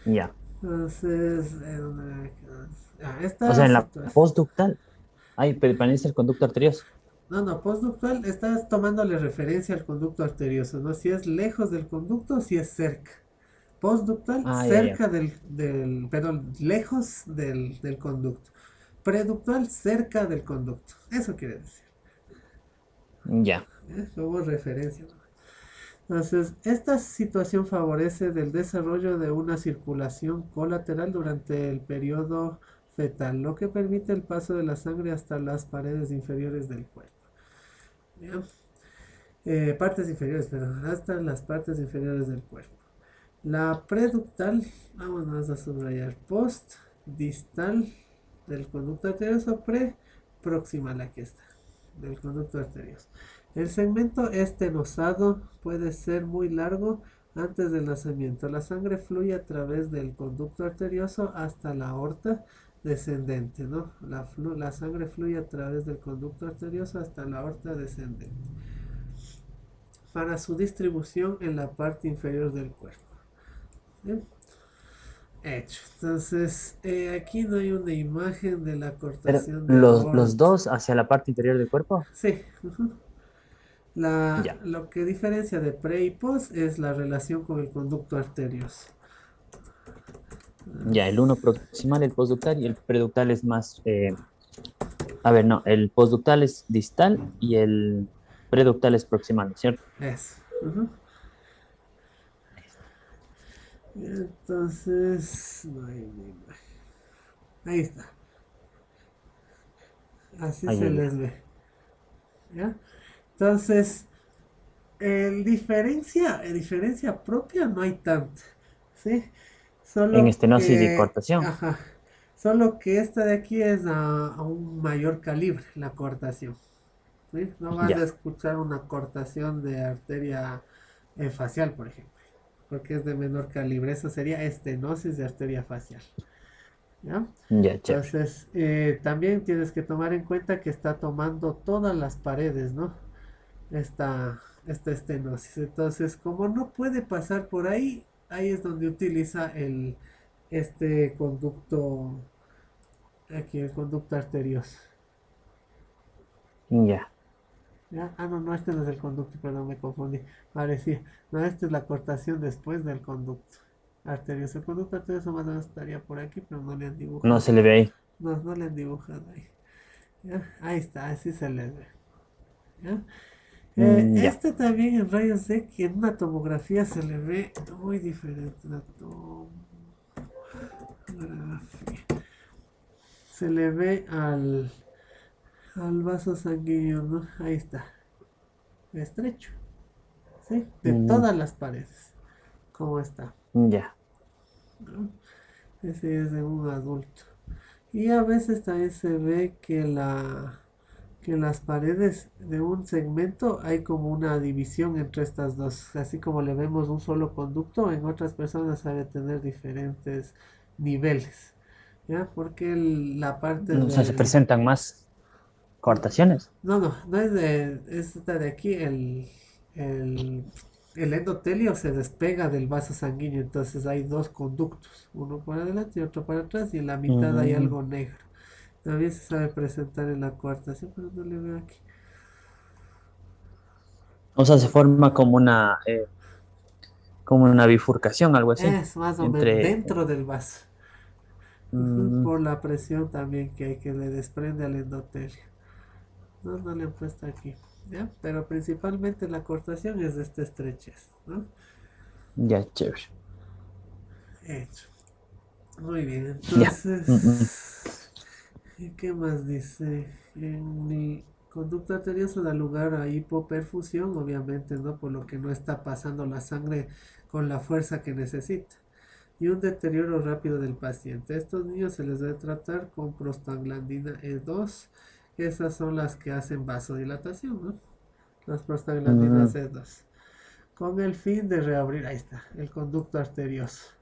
Ya. Entonces, O esta sea, en la situación. postductal, ahí permanece el conducto arterioso. No, no, postductal estás tomándole referencia al conducto arterioso, ¿no? Si es lejos del conducto o si es cerca. Postductal, Ah, ya, ya. cerca perdón, lejos del conducto. Preductal, cerca del conducto. Eso quiere decir. Ya. Como referencia, ¿no? Entonces, esta situación favorece del desarrollo de una circulación colateral durante el periodo fetal, lo que permite el paso de la sangre hasta las paredes inferiores del cuerpo. ¿Ya? Partes inferiores, perdón, hasta las partes inferiores del cuerpo. La preductal, vamos a subrayar, postdistal del conducto arterioso, proximal, aquí está, del conducto arterioso. El segmento estenosado puede ser muy largo antes del nacimiento. La sangre fluye a través del conducto arterioso hasta la aorta descendente, ¿no? La sangre fluye a través del conducto arterioso hasta la aorta descendente para su distribución en la parte inferior del cuerpo. ¿Bien? Hecho. Entonces, aquí no hay una imagen de la Pero cortación de los aorta. dos hacia la parte inferior del cuerpo. Sí. Uh-huh. Ya. Lo que diferencia de pre y post es la relación con el conducto arterioso. Ya, el uno proximal, el postductal y el preductal es más. A ver, no, el postductal es distal y el preductal es proximal, ¿no es cierto? Eso. Uh-huh. Entonces, no hay una imagen. Ahí está. Así Ahí, se ahí, les ya. ve. ¿Ya? Entonces, diferencia propia no hay tanta. ¿Sí? En Solo estenosis y que, cortación. ajá, solo que esta de aquí es a un mayor calibre, la cortación. ¿Sí? No vas a Ya, escuchar una cortación de arteria facial, por ejemplo, porque es de menor calibre. Eso sería estenosis de arteria facial. ¿Ya? ya, chévere. Entonces, también tienes que tomar en cuenta que está tomando todas las paredes, ¿no? Esta estenosis. Entonces, como no puede pasar por ahí, ahí es donde utiliza este conducto, aquí el conducto arterioso. Ya. ¿Ya? Ah, no, no, este no es el conducto, perdón, me confundí. Parecía. No, esta es la cortación después del conducto arterioso. El conducto arterioso más o menos estaría por aquí, pero no le han No dibujado. se le ve ahí. No, no le han dibujado ahí. ¿Ya? Ahí está, así se le ve. ¿Ya? Ya. Este también en rayos X, en una tomografía se le ve muy diferente. La tomografía. Se le ve al vaso sanguíneo, ¿no? Ahí está. Estrecho. ¿Sí? De Mm, todas las paredes. ¿Cómo está? ya. ¿No? Ese es de un adulto. Y a veces también se ve que en las paredes de un segmento hay como una división entre estas dos. Así como le vemos un solo conducto, en otras personas sabe tener diferentes niveles. ¿Ya? Porque la parte O sea, se del... presentan más cortaciones. No es de... Esta de aquí, el, el endotelio se despega del vaso sanguíneo, entonces hay dos conductos, uno para adelante y otro para atrás, y en la mitad hay Mm, algo negro. También se sabe presentar en la cuarta, sí, pero no le veo aquí. o sea, se forma como una bifurcación, algo así. Es más o menos Entre. dentro del vaso. Ujú. mm, Por la presión también que hay que le desprende al endotelio. No, no le han puesto aquí. ¿Ya? Pero principalmente la cortación es de esta estrechez, ¿no? ya, chévere. Hecho. Muy bien, Ya. entonces, ¿qué más dice? En mi conducto arterioso da lugar a hipoperfusión, obviamente, ¿no? Por lo que no está pasando la sangre con la fuerza que necesita. Y un deterioro rápido del paciente. A estos niños se les debe tratar con prostaglandina E2. Esas son las que hacen vasodilatación, ¿no? Las prostaglandinas Mm, E2. Con el fin de reabrir, ahí está, el conducto arterioso.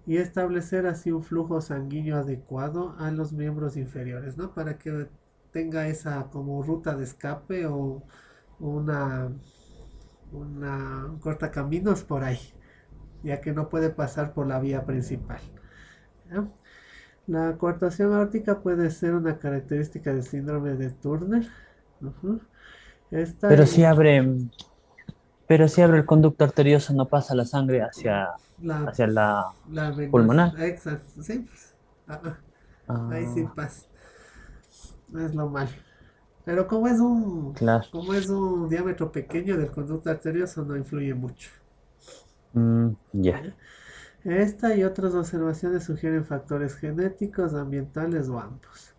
Y establecer así un flujo sanguíneo adecuado a los miembros inferiores, ¿no? Para que tenga esa como ruta de escape o una, un cortacaminos por ahí, ya que no puede pasar por la vía principal. ¿Ya? La coartación aórtica puede ser una característica del síndrome de Turner. Ujú. Esta pero si y abre, pero si abre el conducto arterioso, no pasa la sangre la, hacia la la venosa. pulmonar. Exacto, sí, pues, ahí sí Ah, pasa. Es lo malo. Pero Claro. como es un diámetro pequeño del conducto arterioso, no influye mucho. Ya. ¿Ya? Esta y otras observaciones sugieren factores genéticos, ambientales o ambos.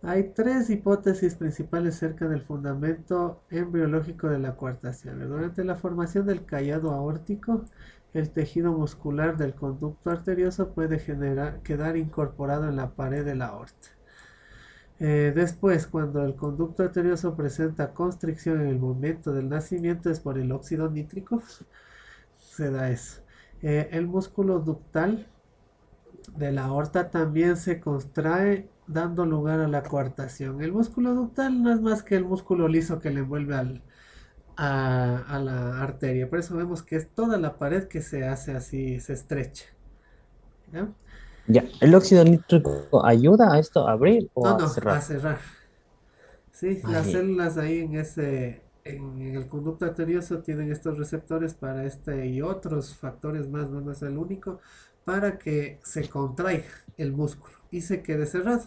Hay tres hipótesis principales cerca del fundamento embriológico de la coartación. Durante la formación del callado aórtico, el tejido muscular del conducto arterioso puede quedar incorporado en la pared de la aorta. Después, cuando el conducto arterioso presenta constricción en el momento del nacimiento, es por el óxido nítrico, se da eso. El músculo ductal de la aorta también se contrae dando lugar a la coartación. El músculo ductal no es más que el músculo liso que le envuelve a la arteria. Por eso vemos que es toda la pared que se hace así, se estrecha. ¿Ya? Ya. ¿El óxido nítrico ayuda a esto a abrir o No, a no, a cerrar? cerrar. Sí, las Ay, células ahí en el conducto arterioso tienen estos receptores para este y otros factores más, no es el único, para que se contraiga el músculo y se quede cerrado.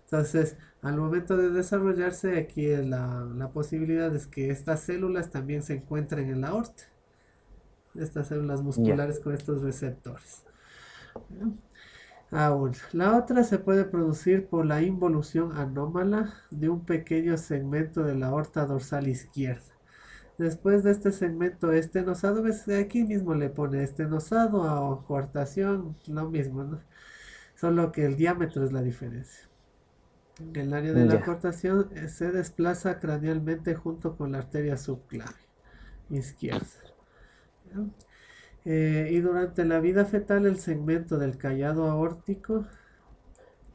Entonces, al momento de desarrollarse, aquí la posibilidad es que estas células también se encuentren en la aorta, estas células ya. musculares con estos receptores. Aún, la otra se puede producir por la involución anómala de un pequeño segmento de la aorta dorsal izquierda. Después de este segmento estenosado, ves, aquí mismo le pone estenosado a coartación, lo mismo, ¿no? Solo que el diámetro es la diferencia. El área de la Ya. coartación se desplaza cranealmente junto con la arteria subclavia izquierda. ¿Ya? Y durante la vida fetal, el segmento del callado aórtico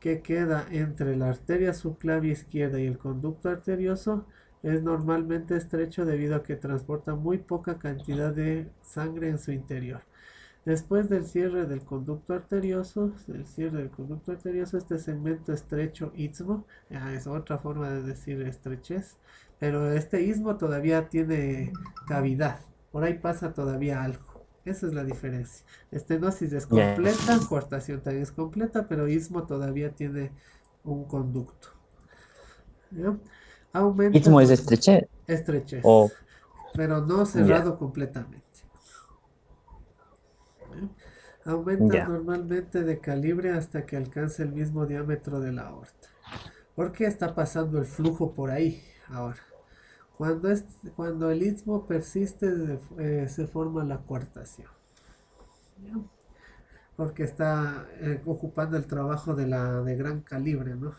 que queda entre la arteria subclavia izquierda y el conducto arterioso es normalmente estrecho debido a que transporta muy poca cantidad de sangre en su interior. Después del cierre del conducto arterioso, este segmento estrecho istmo, es otra forma de decir estrechez, pero este istmo todavía tiene cavidad, por ahí pasa todavía algo. Esa es la diferencia. Estenosis es Ya. completa, coartación también es completa, pero istmo todavía tiene un conducto. ¿Ya? Aumenta ¿Istmo es estreche? estrechez, O pero no ya, cerrado completamente. ¿Ya? Aumenta ya. normalmente de calibre hasta que alcance el mismo diámetro de la aorta. ¿Por qué está pasando el flujo por ahí ahora? Cuando el istmo persiste, se forma la coartación. ¿Ya? Porque está ocupando el trabajo de gran calibre, ¿no?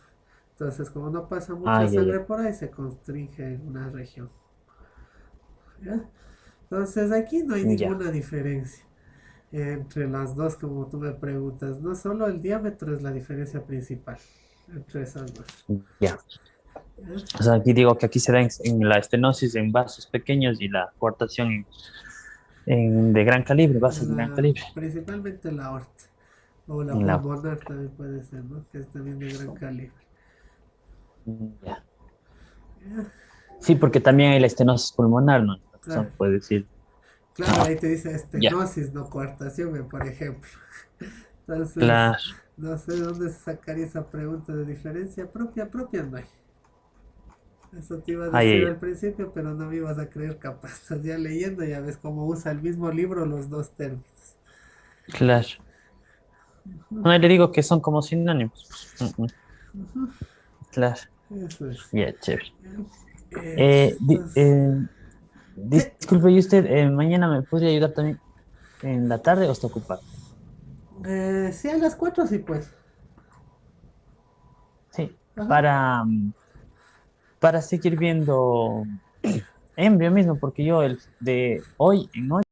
Entonces, como no pasa mucha Ay, ay, sangre ay. por ahí, se constringe en una región. ¿Ya? Entonces, aquí no hay Ya, ninguna diferencia entre las dos, como tú me preguntas. No solo el diámetro es la diferencia principal entre esas dos. ya. ¿Ya? O sea, aquí digo que aquí se da en la estenosis en vasos pequeños y la coartación de gran calibre, vasos de gran calibre. Principalmente la aorta o la En la, pulmonar también puede ser, ¿no? Que es también de gran calibre. ya. ¿Ya? Sí, porque también hay la estenosis pulmonar, ¿no? Claro, Eso puede decir. claro, ahí te dice Ya, estenosis, no coartación, por ejemplo. Entonces, claro. no sé de dónde se sacaría esa pregunta de diferencia propia no hay. Eso te iba a Ay, decir ay, al principio, pero no me ibas a creer capaz. Estás ya leyendo, ya ves cómo usa el mismo libro los dos términos. ay, claro. No, le digo que son como sinónimos. Claro. Eso es. Ya, chévere. Entonces, sí, Disculpe, ¿y usted mañana me podría ayudar también en la tarde o está ocupado? sí, a las 4 sí, pues. Sí, Ajá. para seguir viendo embrio mismo, porque yo el de hoy en hoy